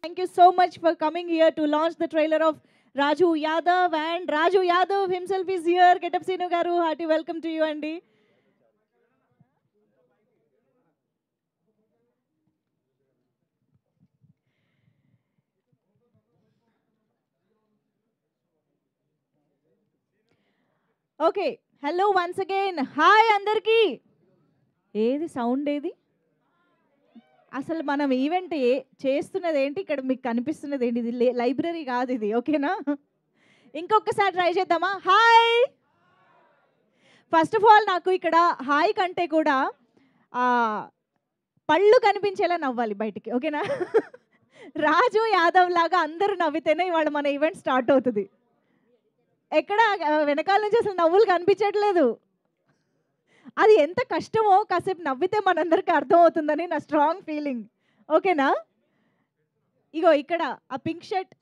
Thank you so much for coming here to launch the trailer of Raju Yadav, and Raju Yadav himself is here. Getup Seenu garu, hearty welcome to you, Andy. Okay, hello once again. Hi andarki. ఏది sound ఏది అసలు మనం event చేస్తున్నది ఏంటి, ఇక్కడ మీకు కనిపిస్తున్నది ఏంటి? ఇది లైబ్రరీ కాదు ఇది, ఓకేనా? ఇంకొకసారి ట్రై చేద్దామా? హాయ్. ఫస్ట్ ఆఫ్ ఆల్ నాకు ఇక్కడ హాయ్ కంటే కూడా పళ్ళు కనిపించేలా నవ్వాలి బయటికి, ఓకేనా? రాజు యాదవ్ లాగా అందరూ నవ్వితేనే ఇవాళ మన ఈవెంట్ స్టార్ట్ అవుతుంది. ఎక్కడ వెనకాల నుంచి అసలు నవ్వులు కనిపించట్లేదు. అది ఎంత కష్టమో కాసేపు నవ్వితే మనందరికీ అర్థమవుతుందని నా స్ట్రాంగ్ ఫీలింగ్, ఓకేనా? ఇగో ఇక్కడ ఆ పింక్ షర్ట్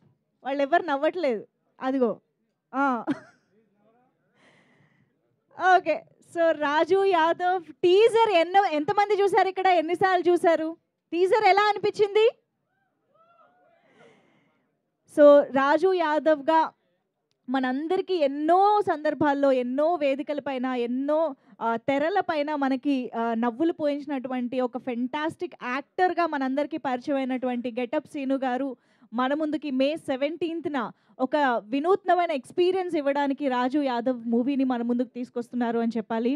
వాళ్ళు ఎవరు నవ్వట్లేదు, అదిగో. ఓకే, సో రాజు యాదవ్ టీజర్ ఎంతమంది చూసారు ఇక్కడ? ఎన్నిసార్లు చూసారు? టీజర్ ఎలా అనిపించింది? సో రాజు యాదవ్గా మనందరికీ ఎన్నో సందర్భాల్లో, ఎన్నో వేదికలపైన, ఎన్నో తెరలపైన మనకి నవ్వులు పోయించినటువంటి ఒక ఫెంటాస్టిక్ యాక్టర్గా మనందరికీ పరిచయమైనటువంటి గెటప్ సీను గారు మన ముందుకి May 17th ఒక వినూత్నమైన ఎక్స్పీరియన్స్ ఇవ్వడానికి రాజు యాదవ్ మూవీని మన ముందుకు తీసుకొస్తున్నారు అని చెప్పాలి.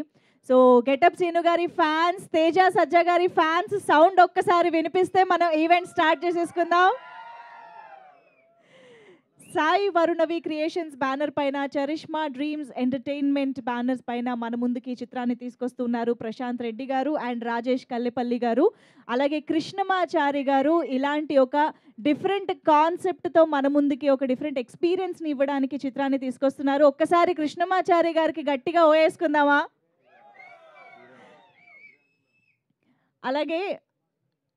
సో గెటప్ సీను గారి ఫ్యాన్స్, తేజ సజ్జా గారి ఫ్యాన్స్ సౌండ్ ఒక్కసారి వినిపిస్తే మనం ఈవెంట్ స్టార్ట్ చేసేసుకుందాం. సాయి వరుణవి క్రియేషన్స్ బ్యానర్ పైన, చరిష్మా డ్రీమ్స్ ఎంటర్టైన్మెంట్ బ్యానర్స్ పైన మన ముందుకి ఈ చిత్రాన్ని తీసుకొస్తున్నారు ప్రశాంత్ రెడ్డి గారు అండ్ రాజేష్ కల్లెపల్లి గారు. అలాగే కృష్ణమాచారి గారు ఇలాంటి ఒక డిఫరెంట్ కాన్సెప్ట్తో మన ముందుకి ఒక డిఫరెంట్ ఎక్స్పీరియన్స్ని ఇవ్వడానికి చిత్రాన్ని తీసుకొస్తున్నారు. ఒక్కసారి కృష్ణమాచారి గారికి గట్టిగా ఓయేసుకుందామా? అలాగే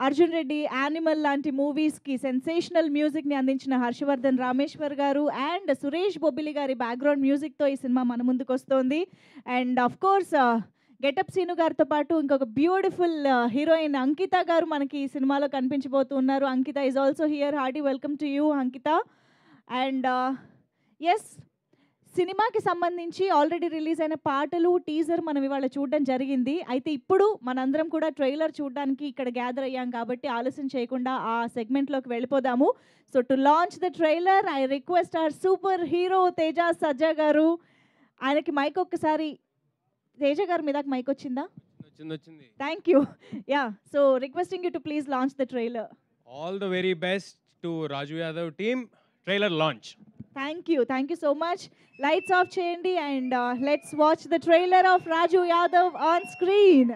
అర్జున్ రెడ్డి, యానిమల్ లాంటి మూవీస్కి సెన్సేషనల్ మ్యూజిక్ని అందించిన హర్షవర్ధన్ రామేశ్వర్ గారు అండ్ సురేష్ బొబ్బిలి గారి బ్యాక్గ్రౌండ్ మ్యూజిక్తో ఈ సినిమా మన ముందుకు వస్తుంది. And of course Getup Seenu గారితో పాటు ఇంకొక బ్యూటిఫుల్ హీరోయిన్ అంకిత గారు మనకి ఈ సినిమాలో కనిపించబోతున్నారు. Ankita is also here. Hearty welcome to you Ankita. And yes, సినిమాకి సంబంధించి ఆల్రెడీ రిలీజ్ అయిన పాటలు, టీజర్ మనం ఇవాళ చూడడం జరిగింది. అయితే ఇప్పుడు మనందరం కూడా ట్రైలర్ చూడడానికి ఇక్కడ గ్యాదర్ అయ్యాం కాబట్టి ఆలస్యం చేయకుండా ఆ సెగ్మెంట్లోకి వెళ్ళిపోదాము. So to launch the trailer I request our super hero Teja Sajja garu. ఆయనకి మైక్ ఒక్కసారి, తేజ గారు మీ దాకా మైక్ వచ్చిందా? వచ్చింది. Thank you. Yeah, so requesting you to please launch the trailer. All the very best to Raju Yadav team. Trailer launch. Thank you so much. Lights off cheyandi and let's watch the trailer of Raju Yadav on screen.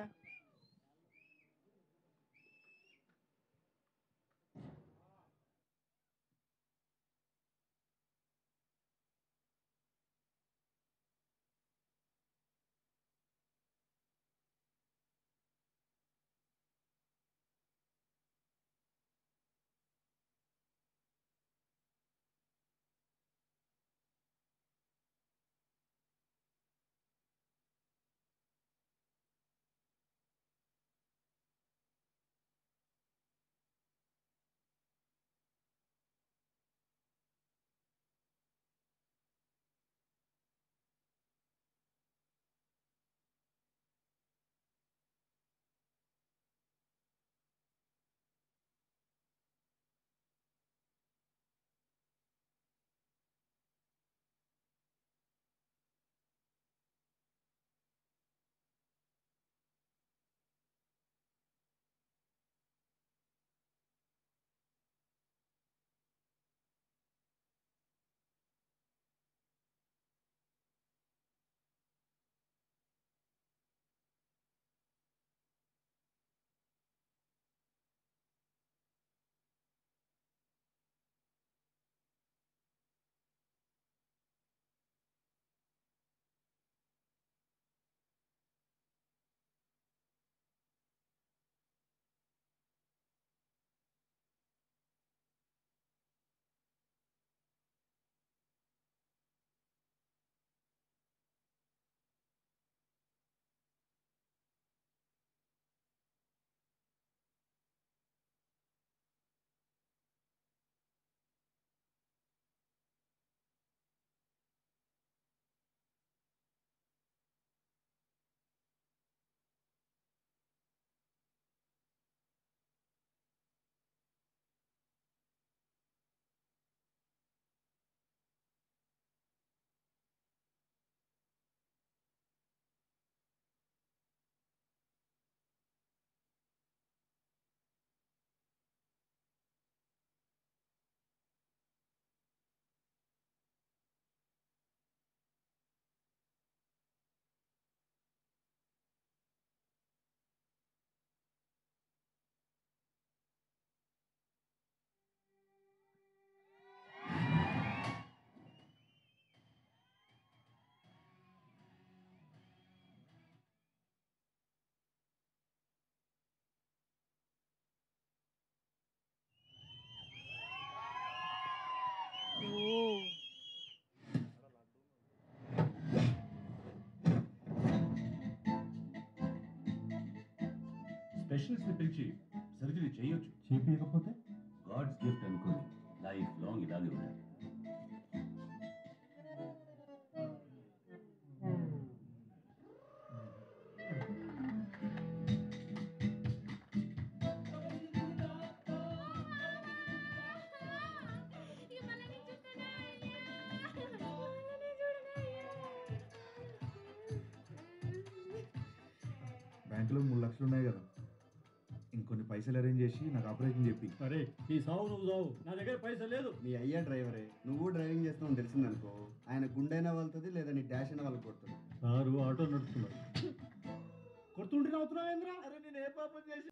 Specialist పిలిచి surgery చేయొచ్చు. చేపించకపోతే God's gift అనుకోని life long ఇలాగే ఉండాలి. బ్యాంకులో 3 లక్షలు ఉన్నాయి కదా, ఇంకొన్ని పైసలు అరేంజ్ చేసి నాకు ఆపరేషన్ చెప్పి. అరే ఈ సావు నువ్వు సావు, నా దగ్గర పైసలు లేదు. మీ అయ్యా డ్రైవరే, నువ్వు డ్రైవింగ్ చేస్తావు తెలిసిందనుకో, ఆయన గుండైనా వెళ్తుంది లేదా నీ డాష్ అయినా వాళ్ళు కొడుతుంది. సారు ఆటో నడుపుతున్నారు. కొడుతుంటే నవ్వుతున్నావు ఏంద్రా? అరే నేను ఏ పాపం చేసి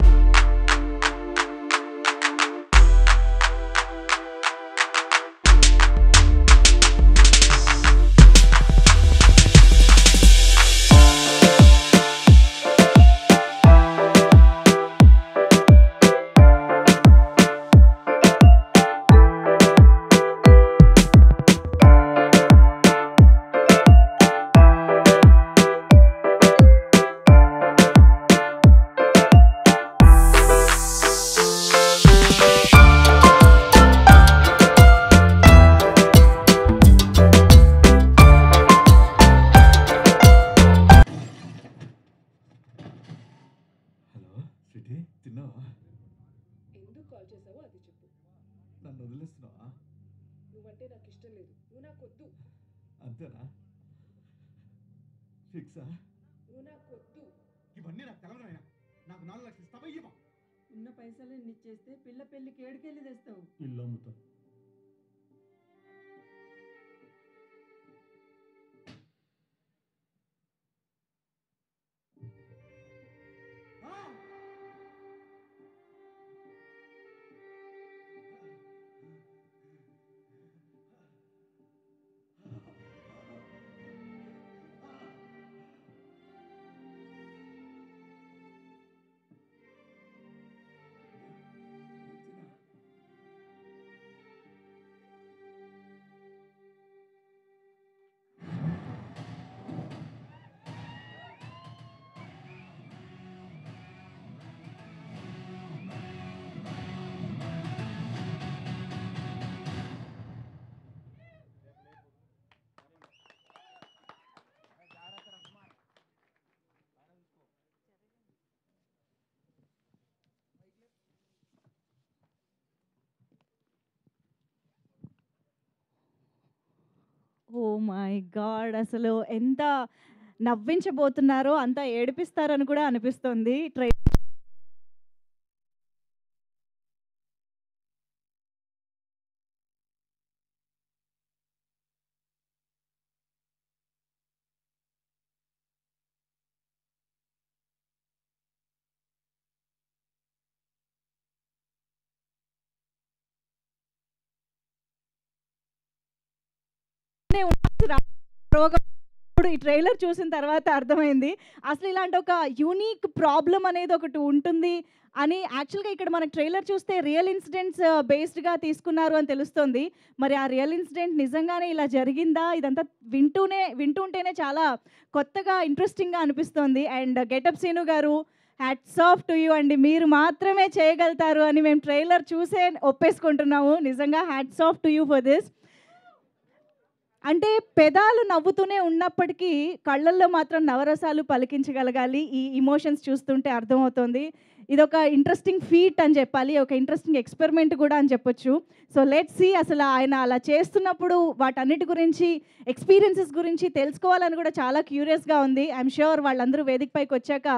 తిన్నావా? ఎందుకు కాల్ చేసావో అది చెప్పు. నన్ను వదిలేస్తున్నావా? నువ్వంటే నాకు ఇష్టం లేదు, నువ్వు నాకు వద్దు. అంతేనా? ఫిక్సా? నువ్వు నాకు వద్దు. ఇవన్నీ నాకు తెలవనైనా నాకు 4 లక్షలు ఇస్తావా? ఇవ్వ. ఉన్న పైసలు ఇచ్చేస్తే పిల్ల పెళ్లికి ఏడుకెళ్ళి తెస్తావు. ఇల్లు అమ్ముతా. ఓ మై గాడ్, అసలు ఎంత నవ్వించబోతున్నారో అంత ఏడిపిస్తారని కూడా అనిపిస్తుంది. ఈ ట్రైలర్ చూసిన తర్వాత అర్థమైంది అసలు ఇలాంటి ఒక యూనిక్ ప్రాబ్లం అనేది ఒకటి ఉంటుంది అని. యాక్చువల్గా ఇక్కడ మనకు ట్రైలర్ చూస్తే రియల్ ఇన్సిడెంట్స్ బేస్డ్గా తీసుకున్నారు అని తెలుస్తుంది. మరి ఆ రియల్ ఇన్సిడెంట్ నిజంగానే ఇలా జరిగిందా? ఇదంతా వింటుంటేనే చాలా కొత్తగా ఇంట్రెస్టింగ్గా అనిపిస్తుంది. అండ్ గెటప్ సీను గారు, హ్యాట్స్ ఆఫ్ టు యూ అండి, మీరు మాత్రమే చేయగలుగుతారు అని మేము ట్రైలర్ చూసే ఒప్పేసుకుంటున్నాము. నిజంగా hats off to you for this. అంటే పెదాలు నవ్వుతూనే ఉన్నప్పటికీ కళ్ళల్లో మాత్రం నవరసాలు పలికించగలగాలి. ఈ ఇమోషన్స్ చూస్తుంటే అర్థమవుతుంది. ఇదొక ఇంట్రెస్టింగ్ ఫీట్ అని చెప్పాలి, ఒక ఇంట్రెస్టింగ్ ఎక్స్పెరిమెంట్ కూడా అని చెప్పొచ్చు. సో లెట్స్ సీ అసలు ఆయన అలా చేస్తున్నప్పుడు వాటన్నిటి గురించి, ఎక్స్పీరియన్సెస్ గురించి తెలుసుకోవాలని కూడా చాలా క్యూరియస్గా ఉంది. ఐఎమ్ ష్యూర్ వాళ్ళందరూ వేదికపైకి వచ్చాక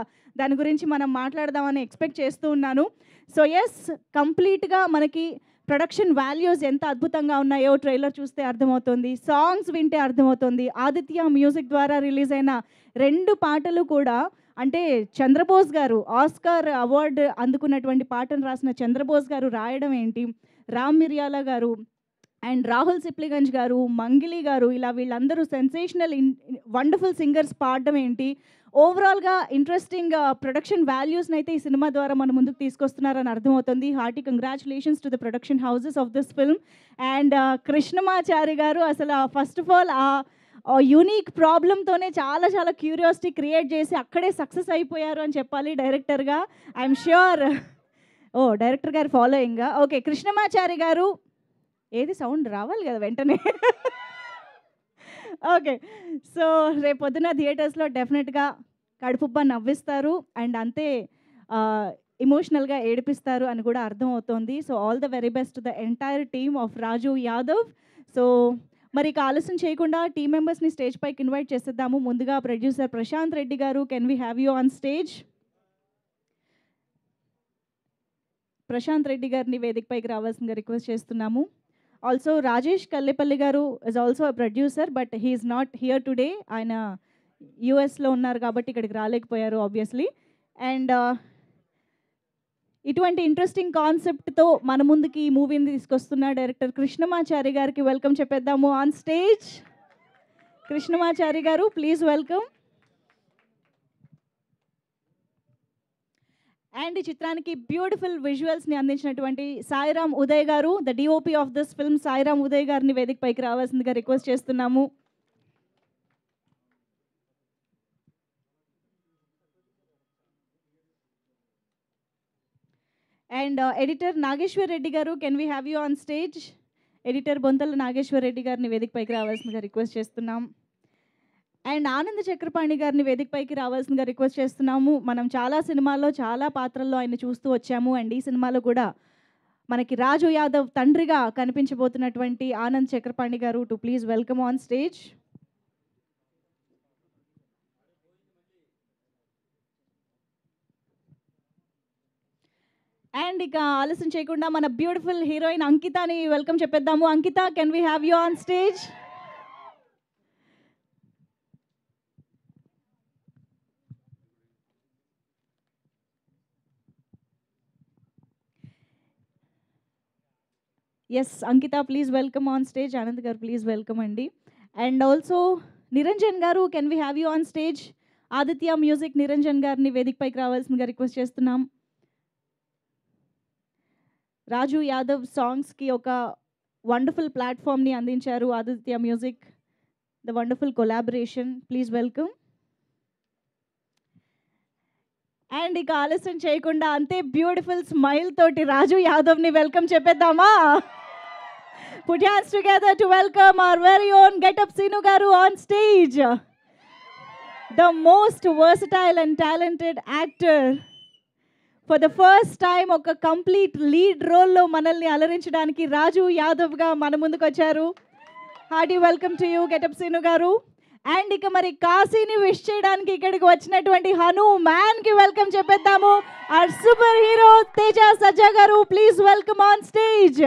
దాని గురించి మనం మాట్లాడదామని ఎక్స్పెక్ట్ చేస్తూ ఉన్నాను. సో ఎస్, కంప్లీట్గా మనకి ప్రొడక్షన్ వాల్యూస్ ఎంత అద్భుతంగా ఉన్నాయో ట్రైలర్ చూస్తే అర్థమవుతుంది, సాంగ్స్ వింటే అర్థమవుతుంది. ఆదిత్య మ్యూజిక్ ద్వారా రిలీజ్ అయిన 2 పాటలు కూడా, అంటే చంద్రబోస్ గారు ఆస్కార్ అవార్డు అందుకున్నటువంటి పాటను రాసిన చంద్రబోస్ గారు రాయడం ఏంటి, రామ్ మిర్యాల గారు అండ్ రాహుల్ సిప్లిగంజ్ గారు, మంగిలి గారు, ఇలా వీళ్ళందరూ సెన్సేషనల్ వండర్ఫుల్ సింగర్స్ పాడడం ఏంటి, ఓవరాల్గా ఇంట్రెస్టింగ్ ప్రొడక్షన్ వాల్యూస్ని అయితే ఈ సినిమా ద్వారా మన ముందుకు తీసుకొస్తున్నారని అర్థమవుతుంది. Hearty congratulations to the production houses of this film. And Krishnamachari గారు అసలు ఫస్ట్ ఆఫ్ ఆల్ ఆ యూనిక్ ప్రాబ్లంతోనే చాలా చాలా క్యూరియాసిటీ క్రియేట్ చేసి అక్కడే సక్సెస్ అయిపోయారు అని చెప్పాలి డైరెక్టర్గా. ఐఎమ్ ష్యూర్ డైరెక్టర్ గారు ఫాలోయింగ్గా. ఓకే, కృష్ణమాచారి గారు, ఏది సౌండ్ రావాలి కదా వెంటనే. ఓకే, సో రేపు పొద్దున థియేటర్స్లో డెఫినెట్గా కడుపుబ్బ నవ్విస్తారు అండ్ అంతే ఇమోషనల్గా ఏడిపిస్తారు అని కూడా అర్థమవుతోంది. So all the very best the entire team of Raju Yadav. So మరి ఇక ఆలస్యం చేయకుండా టీమ్ మెంబర్స్ని స్టేజ్ పైకి ఇన్వైట్ చేసేద్దాము. ముందుగా ప్రొడ్యూసర్ ప్రశాంత్ రెడ్డి గారు, can we have you on stage? Prashanth Reddy గారిని వేదికపైకి రావాల్సిందిగా రిక్వెస్ట్ చేస్తున్నాము. ఆల్సో రాజేష్ కల్లేపల్లి గారు is also a producer, but he's not here today. ఆయన యూఎస్లో ఉన్నారు కాబట్టి ఇక్కడికి రాలేకపోయారు ఆబ్వియస్లీ. అండ్ ఇటువంటి ఇంట్రెస్టింగ్ కాన్సెప్ట్తో మన ముందుకి ఈ మూవీని తీసుకొస్తున్న డైరెక్టర్ కృష్ణమాచారి గారికి వెల్కమ్ చెప్పేద్దాము ఆన్ స్టేజ్. కృష్ణమాచారి గారు, ప్లీజ్ వెల్కమ్. అండ్ ఈ చిత్రానికి బ్యూటిఫుల్ విజువల్స్ని అందించినటువంటి సాయిరామ్ ఉదయ్ గారు, the DOP of this film, Sairam Uday గారిని వేదికపైకి రావాల్సిందిగా రిక్వెస్ట్ చేస్తున్నాము. అండ్ ఎడిటర్ నాగేశ్వర్ రెడ్డి గారు, can we have you on stage? Editor Bonthala Nageshwar Reddy గారిని వేదికపైకి రావాల్సిందిగా రిక్వెస్ట్ చేస్తున్నాం. అండ్ ఆనంద్ చక్రపాణి గారిని వేదికపైకి రావాల్సిందిగా రిక్వెస్ట్ చేస్తున్నాము. మనం చాలా సినిమాల్లో చాలా పాత్రల్లో ఆయన చూస్తూ వచ్చాము. అండ్ ఈ సినిమాలో కూడా మనకి రాజు యాదవ్ తండ్రిగా కనిపించబోతున్నటువంటి Anand Chakrapani garu to please welcome on stage. And ఇక ఆలస్యం చేయకుండా మన బ్యూటిఫుల్ హీరోయిన్ అంకితాని వెల్కమ్ చెప్పేద్దాము. Ankita, can we have you on stage? Yes Ankita, please welcome on stage. Anand garu please welcome అండి. And also Niranjan garu, can we have you on stage? Aditya music Niranjan గారిని వేదికపైకి రావాల్సిందిగా రిక్వెస్ట్ చేస్తున్నాం. రాజు యాదవ్ సాంగ్స్కి ఒక వండర్ఫుల్ ప్లాట్ఫామ్ని అందించారు Aditya music, the wonderful collaboration. Please welcome. And ఇక ఆలస్యం చేయకుండా అంతే బ్యూటిఫుల్ స్మైల్ తోటి రాజు యాదవ్ని welcome చెప్పేద్దామా? Put your hands together to welcome our very own Get Up Sinu Garu on stage. The most versatile and talented actor. For the first time ఒక complete lead రోల్లో మనల్ని అలరించడానికి రాజు యాదవ్గా మన ముందుకు వచ్చారు. Hearty welcome to you getup Seenu garu. And ఇక మరి కాశీని విష్ చేయడానికి ఇక్కడికి వచ్చినటువంటి హనుమాన్కి వెల్కమ్ చెప్పేద్దాము. Our super hero Teja Sajja garu, please welcome on stage.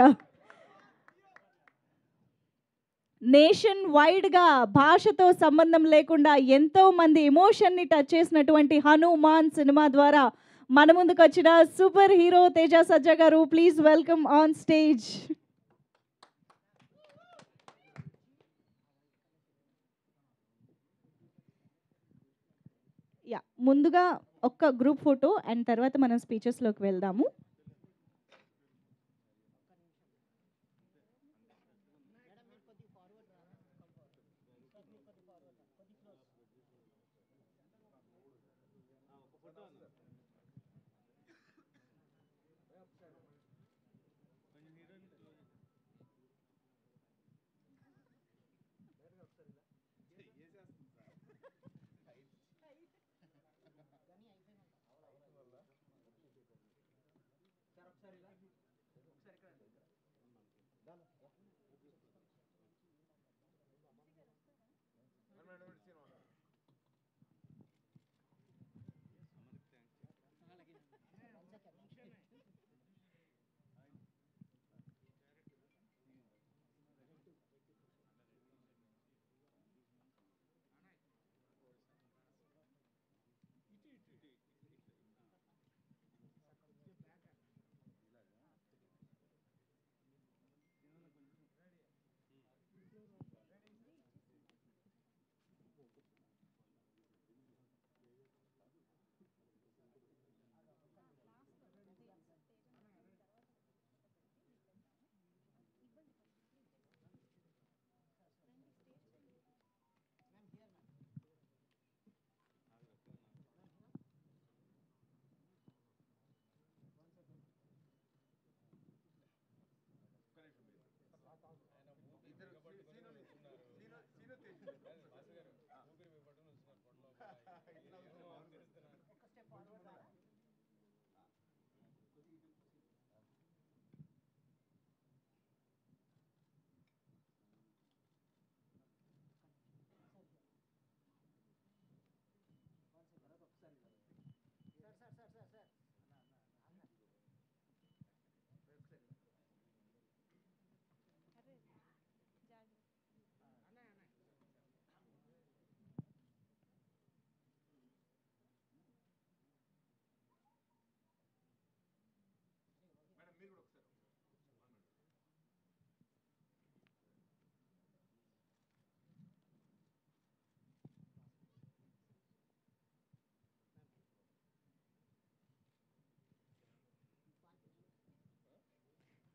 Nation వైడ్గా భాషతో సంబంధం లేకుండా ఎంతో మంది ఎమోషన్ని టచ్ చేసినటువంటి హనుమాన్ సినిమా ద్వారా మన ముందుకు వచ్చిన super hero Teja Sajja garu, please welcome on stage. Yeah, ముందుగా ఒక్క గ్రూప్ ఫోటో అండ్ తర్వాత మనం స్పీచెస్లోకి వెళ్దాము.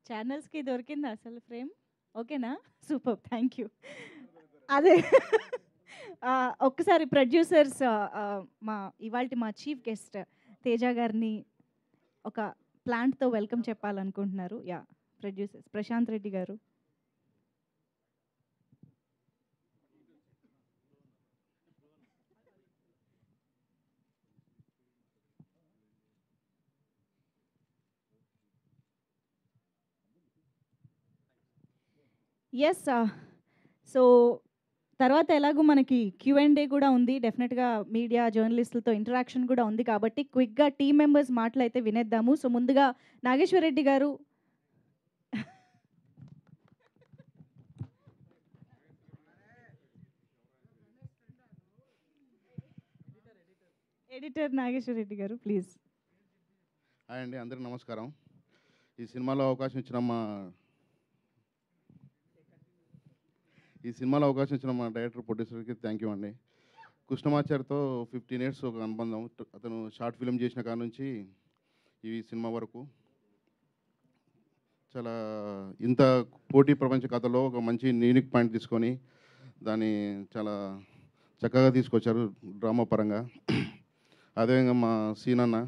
ఛానల్స్కి దొరికిందా అసలు ఫ్రేమ్? ఓకేనా? Super, thank you. అదే ఒక్కసారి ప్రొడ్యూసర్స్ మా ఇవాల్టి మా చీఫ్ గెస్ట్ తేజ గారిని ఒక ప్లాంట్తో వెల్కమ్ చెప్పాలనుకుంటున్నారు. యా, ప్రొడ్యూసర్స్ ప్రశాంత్ రెడ్డి గారు. ఎస్, సో తర్వాత ఎలాగో మనకి Q&A కూడా ఉంది. డెఫినెట్గా మీడియా జర్నలిస్టులతో ఇంటరాక్షన్ కూడా ఉంది కాబట్టి క్విక్గా టీమ్ మెంబర్స్ మాటలు అయితే వినేద్దాము. సో ముందుగా నాగేశ్వర్ రెడ్డి గారు. ఎడిటర్ నాగేశ్వర్ రెడ్డి గారు ప్లీజ్. హాయ్ అండి, అందరికీ నమస్కారం. ఈ సినిమాలో అవకాశం ఇచ్చిన మా డైరెక్టర్ ప్రొడ్యూసర్కి థ్యాంక్ యూ అండి. కృష్ణమాచార్యతో 15 years ఒక అనుబంధం. అతను షార్ట్ ఫిల్మ్ చేసిన కాడ నుంచి ఈ సినిమా వరకు చాలా ఇంత పోటీ ప్రపంచ కథలో ఒక మంచి యూనిక్ పాయింట్ తీసుకొని దాన్ని చాలా చక్కగా తీసుకొచ్చారు డ్రామా పరంగా. అదేవిధంగా మా సీనన్న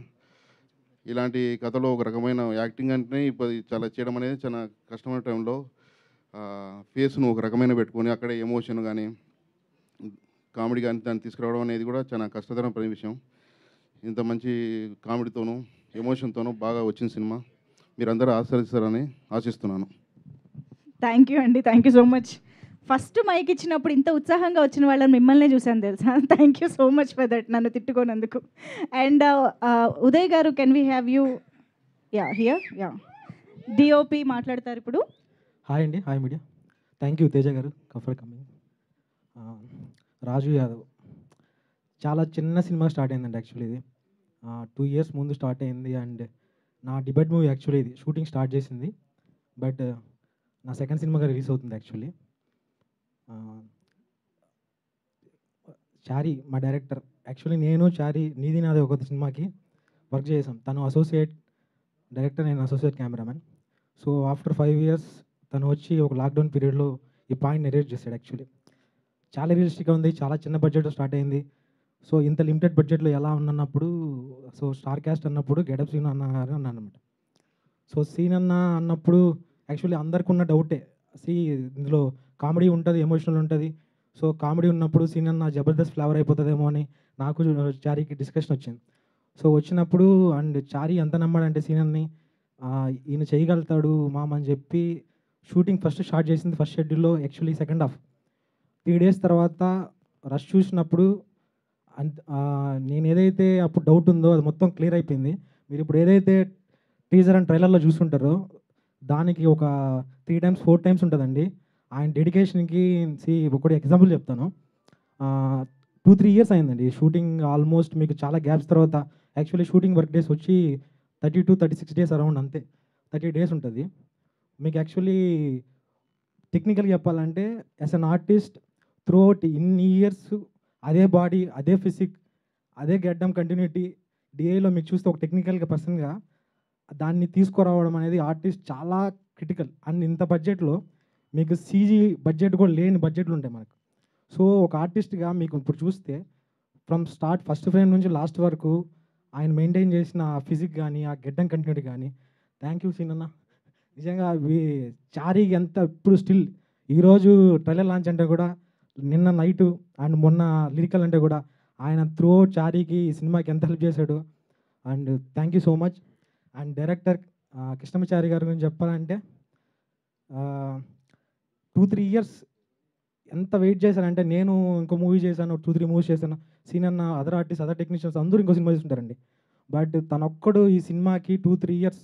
ఇలాంటి కథలో ఒక రకమైన యాక్టింగ్ అంటే ఇప్పుడు చాలా చేయడం అనేది చాలా కష్టమైన టైంలో ఫేస్ను ఒక రకమైన పెట్టుకొని అక్కడే ఎమోషన్ కానీ కామెడీ కానీ దాన్ని తీసుకురావడం అనేది కూడా చాలా కష్టతరమైన విషయం. ఇంత మంచి కామెడీతోనూ ఎమోషన్తోనూ బాగా వచ్చిన సినిమా మీరందరూ ఆశీర్వదిస్తారని ఆశిస్తున్నాను. థ్యాంక్ యూ అండి, thank you so much. First mic ఇచ్చినప్పుడు ఇంత ఉత్సాహంగా వచ్చిన వాళ్ళని మిమ్మల్నే చూశాను తెలుసా. Thank you so much for that, నన్ను తిట్టుకోనందుకు. అండ్ ఉదయ్ గారు, can we have you? Yeah, here. Yeah, DOP మాట్లాడతారు ఇప్పుడు. హాయ్ అండి, hi media. Thank you Teja గారు ఫర్ కమింగ్. రాజు యాదవ్ చాలా చిన్న సినిమా స్టార్ట్ అయిందండి. యాక్చువల్లీ ఇది 2 years ముందు స్టార్ట్ అయింది. అండ్ నా డిబేట్ మూవీ యాక్చువల్లీ ఇది షూటింగ్ స్టార్ట్ చేసింది, బట్ నా సెకండ్ సినిమాగా రిలీజ్ అవుతుంది యాక్చువల్లీ. చారీ మా డైరెక్టర్. యాక్చువల్లీ నేను చారీ నీది నాది ఒక సినిమాకి వర్క్ చేసాం. తను అసోసియేట్ డైరెక్టర్, నేను associate cameraman. So after 5 years తను వచ్చి ఒక లాక్డౌన్ పీరియడ్లో ఈ పాయింట్ నెరేట్ చేశాడు. యాక్చువల్లీ చాలా రియలిస్టిక్గా ఉంది, చాలా చిన్న బడ్జెట్లో స్టార్ట్ అయింది. సో ఇంత లిమిటెడ్ బడ్జెట్లో ఎలా ఉన్నప్పుడు సో స్టార్ క్యాస్ట్ అన్నప్పుడు గెటప్ సీన్ అన్నారు అన్నాను అనమాట. సో సీన్ అన్నప్పుడు యాక్చువల్లీ అందరికి ఉన్న డౌటే, ఇందులో కామెడీ ఉంటుంది, ఎమోషనల్ ఉంటుంది. సో కామెడీ ఉన్నప్పుడు సీన్ అన్న జబర్దస్త్ ఫ్లేవర్ అయిపోతుందేమో అని నాకు చారీకి డిస్కషన్ వచ్చింది. సో వచ్చినప్పుడు అండ్ చారీ ఎంత నమ్మాడంటే సీనన్ని ఈయన చేయగలుగుతాడు మామ అని చెప్పి షూటింగ్ ఫస్ట్ స్టార్ట్ చేసింది ఫస్ట్ షెడ్యూల్లో. యాక్చువల్లీ సెకండ్ హాఫ్ 3 days తర్వాత రష్ చూసినప్పుడు నేను ఏదైతే అప్పుడు డౌట్ ఉందో అది మొత్తం క్లియర్ అయిపోయింది. మీరు ఇప్పుడు ఏదైతే టీజర్ అండ్ ట్రైలర్లో చూసుకుంటారో దానికి ఒక 3 times 4 times ఉంటుందండి. ఆయన డెడికేషన్కి ఒకటి ఎగ్జాంపుల్ చెప్తాను. 2-3 years అయిందండి షూటింగ్. ఆల్మోస్ట్ మీకు చాలా గ్యాప్స్ తర్వాత యాక్చువల్లీ షూటింగ్ వర్క్ డేస్ వచ్చి 32-36 days అరౌండ్, అంతే 30 days ఉంటుంది. మీకు యాక్చువల్లీ టెక్నికల్గా చెప్పాలంటే as an artist through out ఇన్ని ఇయర్స్ అదే బాడీ, అదే ఫిజిక్, అదే గెడ్డం కంటిన్యూటీ డిఐలో మీకు చూస్తే ఒక టెక్నికల్గా పర్సన్గా దాన్ని తీసుకురావడం అనేది ఆర్టిస్ట్ చాలా క్రిటికల్. అండ్ ఇంత బడ్జెట్లో మీకు సీజీ బడ్జెట్ కూడా లేని బడ్జెట్లు ఉంటాయి మనకు. సో ఒక ఆర్టిస్ట్గా మీకు ఇప్పుడు చూస్తే ఫ్రమ్ స్టార్ట్ ఫస్ట్ ఫ్రేమ్ నుంచి లాస్ట్ వరకు ఆయన మెయింటైన్ చేసిన ఆ ఫిజిక్ కానీ ఆ గెడ్డం కంటిన్యూటీ కానీ థ్యాంక్ యూ సీనన్న. నిజంగా చారీ ఎంత ఇప్పుడు స్టిల్ ఈరోజు ట్రైలర్ లాంచ్ అంటే కూడా నిన్న నైటు అండ్ మొన్న లిరికల్ అంటే కూడా ఆయన త్రూ అవుట్ చారీకి ఈ సినిమాకి ఎంత హెల్ప్ చేశాడు. And thank you so much. And director Krishnamachari గారి గురించి చెప్పాలంటే 2-3 years ఎంత వెయిట్ చేశానంటే, నేను ఇంకో మూవీ చేశాను, 2-3 movies చేశాను, సీనన్న అదర్ ఆర్టిస్ట్ అదర్ టెక్నీషియన్స్ అందరూ ఇంకో సినిమా చేస్తుంటారండి. బట్ తనొక్కడు ఈ సినిమాకి 2-3 years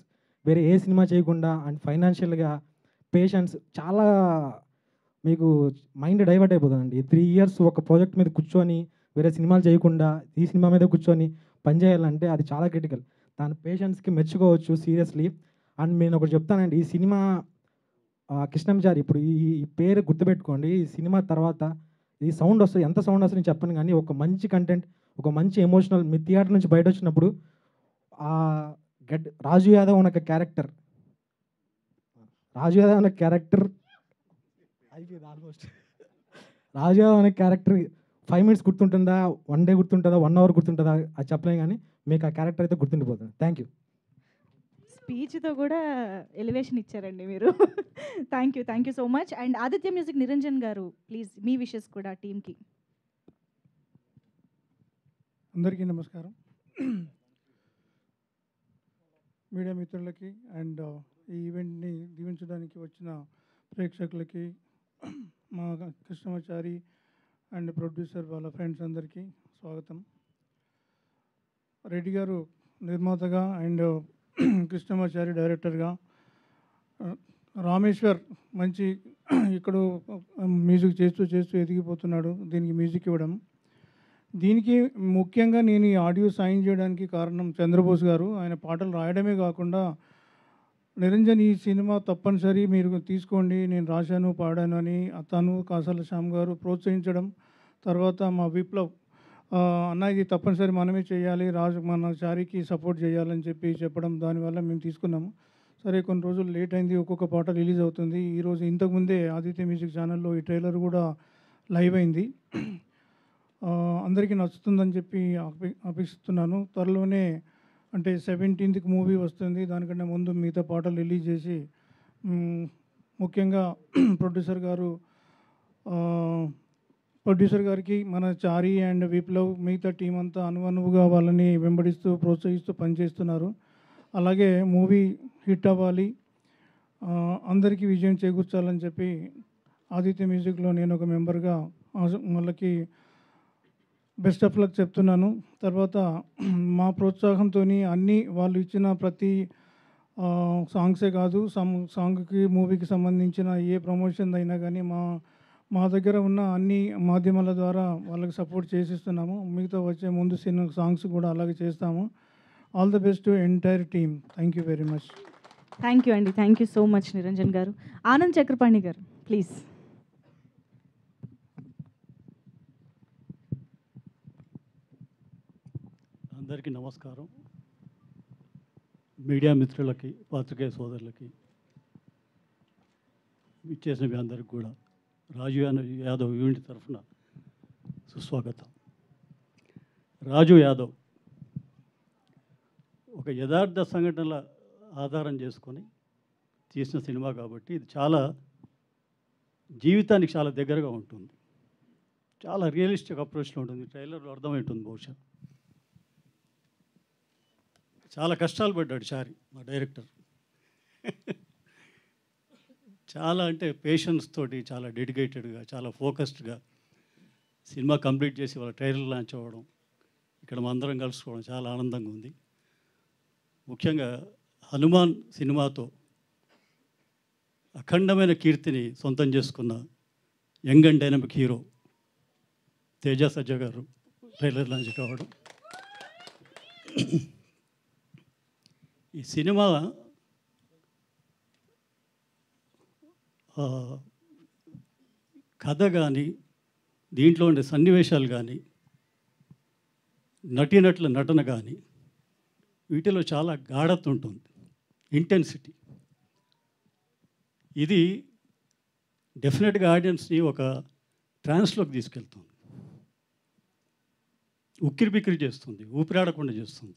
వేరే ఏ సినిమా చేయకుండా అండ్ ఫైనాన్షియల్గా పేషెన్స్ చాలా మీకు మైండ్ డైవర్ట్ అయిపోతుందండి. 3 years ఒక ప్రాజెక్ట్ మీద కూర్చొని వేరే సినిమాలు చేయకుండా ఈ సినిమా మీద కూర్చొని పనిచేయాలంటే అది చాలా క్రిటికల్. దాని పేషెన్స్కి మెచ్చుకోవచ్చు సీరియస్లీ. అండ్ నేను ఒకటి చెప్తానండి, ఈ సినిమా కృష్ణమాచారి ఇప్పుడు ఈ పేరు గుర్తుపెట్టుకోండి. ఈ సినిమా తర్వాత ఈ సౌండ్ వస్తుంది, ఎంత సౌండ్ వస్తుంది నేను చెప్పను, కానీ ఒక మంచి కంటెంట్, ఒక మంచి ఎమోషనల్ మీ థియేటర్ నుంచి బయట వచ్చినప్పుడు రాజు యాదవ్ అనే క్యారెక్టర్ రాజు యాదవ్ అనే క్యారెక్టర్ అయిపోయింది ఆల్మోస్ట్. రాజు యాదవ్ అనే క్యారెక్టర్ 5 minutes గుర్తుంటుందా, 1 day గుర్తుంటుందా, 1 hour గుర్తుంటుందా అది చెప్పలేం, కానీ మీకు ఆ క్యారెక్టర్ అయితే గుర్తుండిపోతుంది. Thank you. స్పీచ్తో కూడా ఎలివేషన్ ఇచ్చారండి మీరు. Thank you so much. And Aditya music Niranjan గారు, ప్లీజ్ మీ విషెస్ కూడా టీమ్కి. అందరికీ నమస్కారం. మీడియా మిత్రులకి అండ్ ఈ ఈవెంట్ని దీవించడానికి వచ్చిన ప్రేక్షకులకి, మా కృష్ణమాచారి అండ్ ప్రొడ్యూసర్ వాళ్ళ ఫ్రెండ్స్ అందరికీ స్వాగతం. రెడ్డి గారు నిర్మాతగా అండ్ కృష్ణమాచారి డైరెక్టర్గా, రామేశ్వర్ మంచి ఇక్కడ మ్యూజిక్ చేస్తూ ఎదిగిపోతున్నాడు దీనికి మ్యూజిక్ ఇవ్వడం. దీనికి ముఖ్యంగా నేను ఈ ఆడియో సైన్ చేయడానికి కారణం చంద్రబోస్ గారు. ఆయన పాటలు రాయడమే కాకుండా, నిరంజన్ ఈ సినిమా తప్పనిసరి మీరు తీసుకోండి, నేను రాశాను పాడాను అని తను కాసాల శ్యామ్ గారు ప్రోత్సహించడం, తర్వాత మా విప్లవ్ అన్న ఇది తప్పనిసరి మనమే చేయాలి, మన చారికి సపోర్ట్ చేయాలని చెప్పడం, దానివల్ల మేము తీసుకున్నాము. సరే కొన్ని రోజులు లేట్ అయింది, ఒక్కొక్క పాట రిలీజ్ అవుతుంది. ఈరోజు ఇంతకుముందే ఆదిత్య మ్యూజిక్ ఛానల్లో ఈ ట్రైలర్ కూడా లైవ్ అయింది. అందరికీ నచ్చుతుందని చెప్పి అపేక్షిస్తున్నాను. త్వరలోనే అంటే 17th మూవీ వస్తుంది, దానికంటే ముందు మిగతా పాటలు రిలీజ్ చేసి, ముఖ్యంగా ప్రొడ్యూసర్ గారికి, మన చారి అండ్ విప్లవ్ మిగతా టీం అంతా అనువుగా వాళ్ళని వెంబడిస్తూ ప్రోత్సహిస్తూ పనిచేస్తున్నారు. అలాగే మూవీ హిట్ అవ్వాలి, అందరికీ విజయం చేకూర్చాలని చెప్పి ఆదిత్య మ్యూజిక్లో నేను ఒక మెంబర్గా వాళ్ళకి బెస్ట్ ఆఫ్ లక్ చెప్తున్నాను. తర్వాత మా ప్రోత్సాహంతో అన్నీ వాళ్ళు ఇచ్చిన ప్రతి సాంగ్సే కాదు, సాంగ్కి మూవీకి సంబంధించిన ఏ ప్రమోషన్ అయినా కానీ మా దగ్గర ఉన్న అన్ని మాధ్యమాల ద్వారా వాళ్ళకి సపోర్ట్ చేసిస్తున్నాము. మిగతా వచ్చే ముందు సాంగ్స్ కూడా అలాగే చేస్తాము. All the best to entire team. Thank you very much. Thank you అండి. Thank you so much Niranjan garu. Anand Chakrapani గారు ప్లీజ్. అందరికీ నమస్కారం. మీడియా మిత్రులకి, పాత్రికేయ సోదరులకి, ఇచ్చేసిన మీ అందరికి కూడా రాజు యాదవ్ యూనిట్ తరఫున సుస్వాగతం. రాజు యాదవ్ ఒక యథార్థ సంఘటనల ఆధారం చేసుకొని తీసిన సినిమా కాబట్టి ఇది చాలా జీవితానికి చాలా దగ్గరగా ఉంటుంది, చాలా రియలిస్టిక్ అప్రోచ్లో ఉంటుంది. ట్రైలర్లో అర్థమవుతుంది. బహుశా చాలా కష్టాలు పడ్డాడు చారి, మా డైరెక్టర్. చాలా అంటే పేషెన్స్ తోటి, చాలా డెడికేటెడ్గా, చాలా ఫోకస్డ్గా సినిమా కంప్లీట్ చేసి వాళ్ళ ట్రైలర్ లాంచ్ అవ్వడం, ఇక్కడ మా అందరం కలుసుకోవడం చాలా ఆనందంగా ఉంది. ముఖ్యంగా హనుమాన్ సినిమాతో అఖండమైన కీర్తిని సొంతం చేసుకున్న young and dynamic hero Teja సజ్జ గారు ట్రైలర్ లాంచ్ కావడం. ఈ సినిమా కథ కానీ, దీంట్లో ఉండే సన్నివేశాలు కానీ, నటీనటుల నటన కానీ, వీటిలో చాలా గాఢత ఉంటుంది, ఇంటెన్సిటీ. ఇది డెఫినెట్గా ఆడియన్స్ని ఒక ట్రాన్స్లోకి తీసుకెళ్తుంది, ఉక్కిరి బిక్కిరి చేస్తుంది, ఊపిరాడకుండా చేస్తుంది.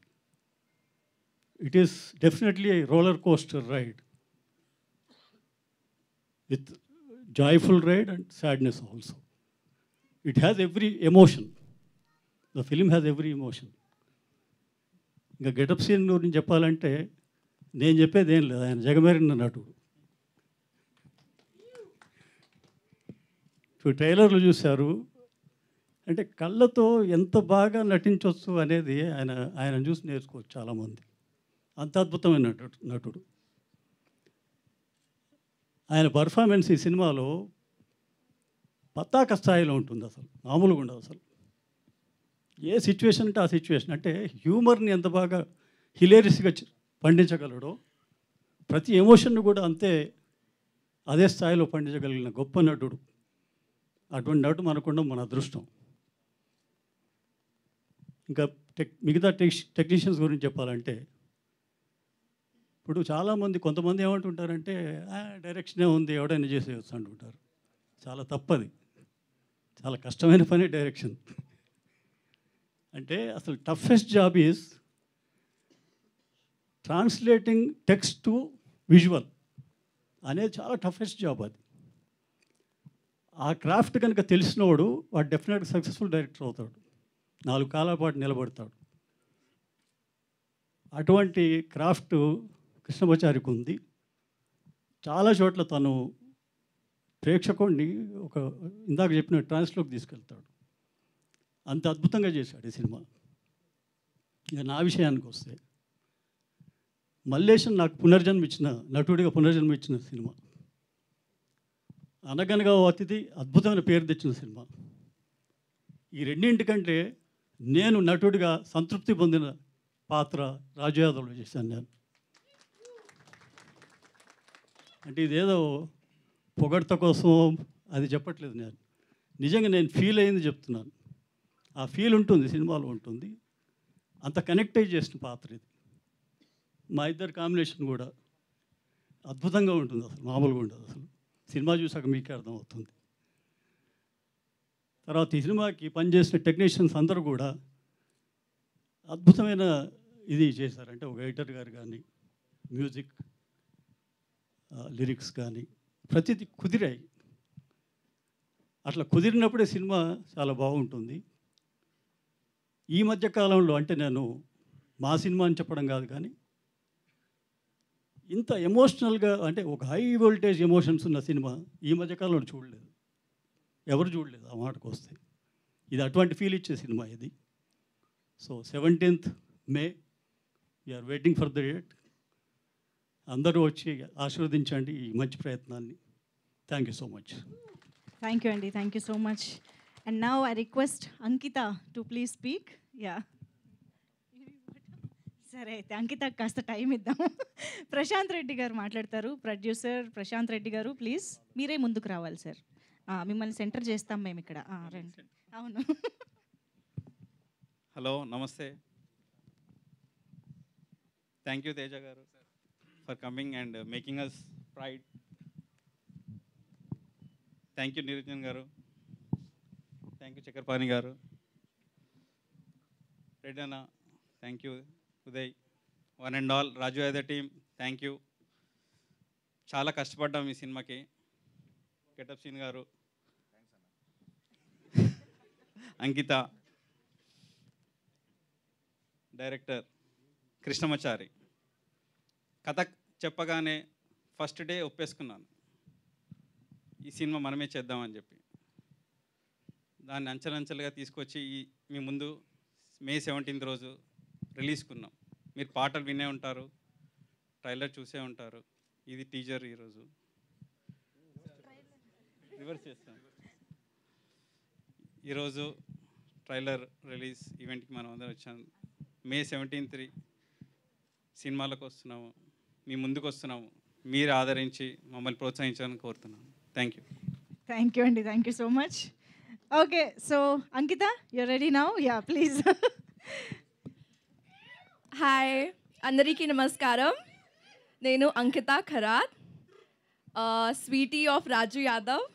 It is definitely a roller coaster ride with joyful ride and sadness also. It has every emotion. The film has every emotion. ఇంకా గెటప్ సీన్ గురించి చెప్పాలంటే నేను చెప్పేది ఏం లేదు, ఆయన జగమేరిన నటుడు. ఇప్పుడు ట్రైలర్లు చూశారు అంటే కళ్ళతో ఎంత బాగా నటించవచ్చు అనేది ఆయన చూసి నేర్చుకోవచ్చు చాలామంది. అంత అద్భుతమైన నటుడు. ఆయన పర్ఫార్మెన్స్ ఈ సినిమాలో పతాక స్థాయిలో ఉంటుంది, అసలు మామూలుగా ఉండదు. అసలు ఏ సిచ్యువేషన్ అంటే ఆ సిచ్యువేషన్, అంటే హ్యూమర్ని ఎంత బాగా హిలేరియస్గా పండించగలడో, ప్రతి ఎమోషన్ని కూడా అంతే అదే స్థాయిలో పండించగలిగిన గొప్ప నటుడు. అటువంటి నటుడు మనకుండా మన అదృష్టం. ఇంకా మిగతా టెక్నీషియన్స్ గురించి చెప్పాలంటే, ఇప్పుడు చాలామంది కొంతమంది ఏమంటుంటారంటే డైరెక్షనే ఉంది ఎవడైనా చేసేయచ్చు అంటుంటారు. చాలా తప్పది. చాలా కష్టమైన పని డైరెక్షన్. అంటే అసలు toughest job is translating text to visual అనేది చాలా టఫెస్ట్ జాబ్ అది. ఆ క్రాఫ్ట్ కనుక తెలిసినవాడు వాడు డెఫినెట్గా సక్సెస్ఫుల్ డైరెక్టర్ అవుతాడు, 4 కాలాల పాటు నిలబడతాడు. అటువంటి క్రాఫ్ట్ కృష్ణమాచారికి ఉంది. చాలా చోట్ల తను ప్రేక్షకుడిని ఒక ఇందాక చెప్పిన ట్రాన్స్లోకి తీసుకెళ్తాడు. అంత అద్భుతంగా చేశాడు ఈ సినిమా. ఇక నా విషయానికి వస్తే, మల్లేశం నాకు నటుడిగా పునర్జన్మ ఇచ్చిన సినిమా. అనగనగా ఓ అతిథి అద్భుతమైన పేరు తెచ్చిన సినిమా. ఈ రెండింటికంటే నేను నటుడిగా సంతృప్తి పొందిన పాత్ర రాజు యాదవ్లో చేశాను నేను. అంటే ఇదేదో పొగడ్త కోసం అది చెప్పట్లేదు నేను. నిజంగా నేను ఫీల్ అయింది చెప్తున్నాను. ఆ ఫీల్ ఉంటుంది, సినిమాలో ఉంటుంది. అంత కనెక్ట్ అయ్యి చేసిన పాత్ర ఇది. మా ఇద్దరు కాంబినేషన్ కూడా అద్భుతంగా ఉంటుంది, అసలు మామూలుగా ఉండదు. అసలు సినిమా చూసాక మీకే అర్థమవుతుంది. తర్వాత ఈ సినిమాకి పనిచేసిన టెక్నీషియన్స్ అందరూ కూడా అద్భుతమైన ఇది చేశారంటే ఒక ఎడిటర్ గారు కానీ, మ్యూజిక్, లిరిక్స్ కానీ ప్రతిదీ కుదిరాయి. అట్లా కుదిరినప్పుడే సినిమా చాలా బాగుంటుంది. ఈ మధ్య కాలంలో అంటే నేను మా సినిమా అని చెప్పడం కాదు, కానీ ఇంత ఎమోషనల్గా అంటే ఒక హై వోల్టేజ్ ఎమోషన్స్ ఉన్న సినిమా ఈ మధ్యకాలంలో చూడలేదు, ఎవరు చూడలేదు ఆ మాటకు వస్తే. ఇది అటువంటి ఫీల్ ఇచ్చే సినిమా ఇది. So 17th May we're waiting for the date. అందరూ వచ్చి ఆశీర్వదించండి ఈ మంచి ప్రయత్నాన్ని. Thank you so much. Thank you అండి, thank you so much. And now I request Ankita to please speak. Yeah, సరే అయితే అంకిత కాస్త టైం ఇద్దాం. ప్రశాంత్ రెడ్డి గారు మాట్లాడతారు, ప్రొడ్యూసర్ ప్రశాంత్ రెడ్డి గారు. ప్లీజ్ మీరే ముందుకు రావాలి సార్, మిమ్మల్ని సెంటర్ చేస్తాం మేము ఇక్కడ. రండి. అవును. హలో, నమస్తే. థ్యాంక్ యూ తేజ గారు for coming and making us pride. Thank you Niranjan గారు, థ్యాంక్ యూ చక్రపాణి గారు, రెడ్డి అన్న, thank you Uday, one and all Raju Yadav team, thank you. చాలా కష్టపడ్డాం ఈ సినిమాకి. గెటప్ సీన్ గారు, అంకిత, డైరెక్టర్ కృష్ణమాచారి. కథ చెప్పగానే ఫస్ట్ డే ఒప్పేసుకున్నాను, ఈ సినిమా మనమే చేద్దామని చెప్పి. దాన్ని అంచెలంచెలుగా తీసుకొచ్చి మీ ముందు May 17th రోజు రిలీజ్కున్నాం. మీరు పాటలు వినే ఉంటారు, ట్రైలర్ చూసే ఉంటారు. ఇది టీజర్. ఈరోజు రివర్స్ చేస్తాం. ఈరోజు ట్రైలర్ రిలీజ్ ఈవెంట్కి మనం అందరం వచ్చాం. May 17th సినిమాలకు వస్తున్నాము, మీ ముందుకు వస్తున్నాము. మీరు ఆదరించి మమ్మల్ని ప్రోత్సహించాలని కోరుతున్నాను. Thank you. థ్యాంక్ యూ అండి, thank you so much. Okay, so Ankita, you ready now? Yeah, please. Hi, అందరికీ నమస్కారం. నేను Ankita Kharat, sweetie of Raju Yadav.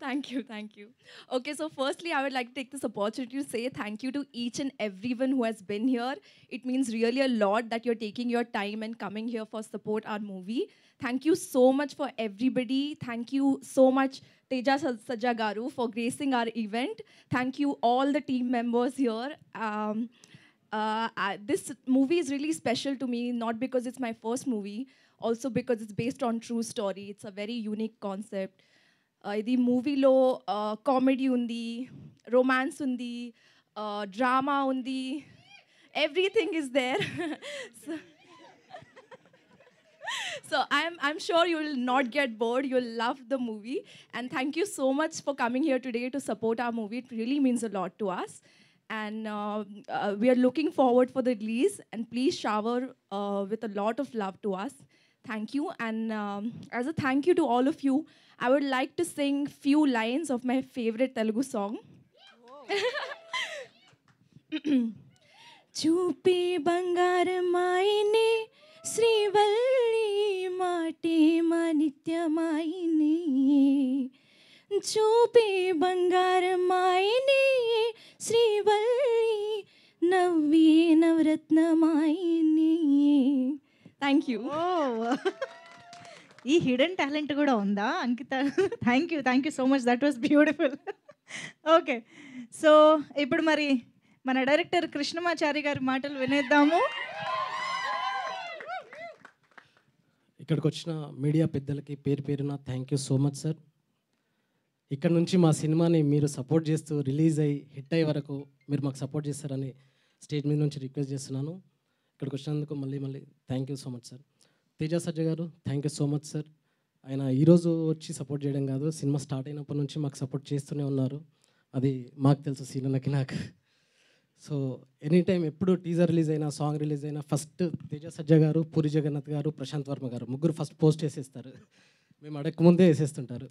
Thank you. Okay, so firstly, I would like to take this opportunity to say thank you to each and everyone who has been here. It means really a lot that you're taking your time and coming here for support our movie. Thank you so much for everybody. Thank you so much, Teja Sajja Garu, for gracing our event. Thank you all the team members here. This movie is really special to me, not because it's my first movie, also because it's based on true story. It's a very unique concept. ఇది మూవీలో comedy ఉంది, romance ఉంది, drama ఉంది, everything is there. So I'm sure you will not get bored. You'll love the movie. And thank you so much for coming here today to support our movie. It really means a lot to us. And we are looking forward for the release. And please shower with a lot of love to us. Thank you. And as a thank you to all of you, I would like to sing few lines of my favorite Telugu song. చూపే బంగారమాయనే శ్రీవల్లి మాటే మా నిత్యమాయిని చూపే బంగారమాయిని శ్రీవల్లి నవ్వే నవరత్నమాయిని. Thank you. ఈ hidden talent కూడా ఉందా Ankita? Thank you so much, that was beautiful. Okay, so ఇప్పుడు మరి మన డైరెక్టర్ కృష్ణమాచారి గారి మాటలు వినేద్దాము. ఇక్కడికి వచ్చిన మీడియా పెద్దలకి పేరు పేరున thank you so much sir. ఇక్కడ నుంచి మా సినిమాని మీరు సపోర్ట్ చేస్తూ రిలీజ్ అయ్యి హిట్ అయ్యే వరకు మీరు మాకు సపోర్ట్ చేస్తారని స్టేజ్ మీద నుంచి రిక్వెస్ట్ చేస్తున్నాను. ఇక్కడికి వచ్చినందుకు మళ్ళీ thank you so much sir. Teja సజ్జ గారు thank you so much sir. ఆయన ఈరోజు వచ్చి సపోర్ట్ చేయడం కాదు, సినిమా స్టార్ట్ అయినప్పటి నుంచి మాకు సపోర్ట్ చేస్తూనే ఉన్నారు. అది మాకు తెలుసు, సీనన్నకి నాకు. సో ఎనీ టైం ఎప్పుడు టీజర్ రిలీజ్ అయినా సాంగ్ రిలీజ్ అయినా ఫస్ట్ తేజ సజ్జ గారు, పూరి జగన్నాథ్ గారు, ప్రశాంత్ వర్మ గారు ముగ్గురు ఫస్ట్ పోస్ట్ చేసేస్తారు. మేము అడగకముందే వేసేస్తుంటారు.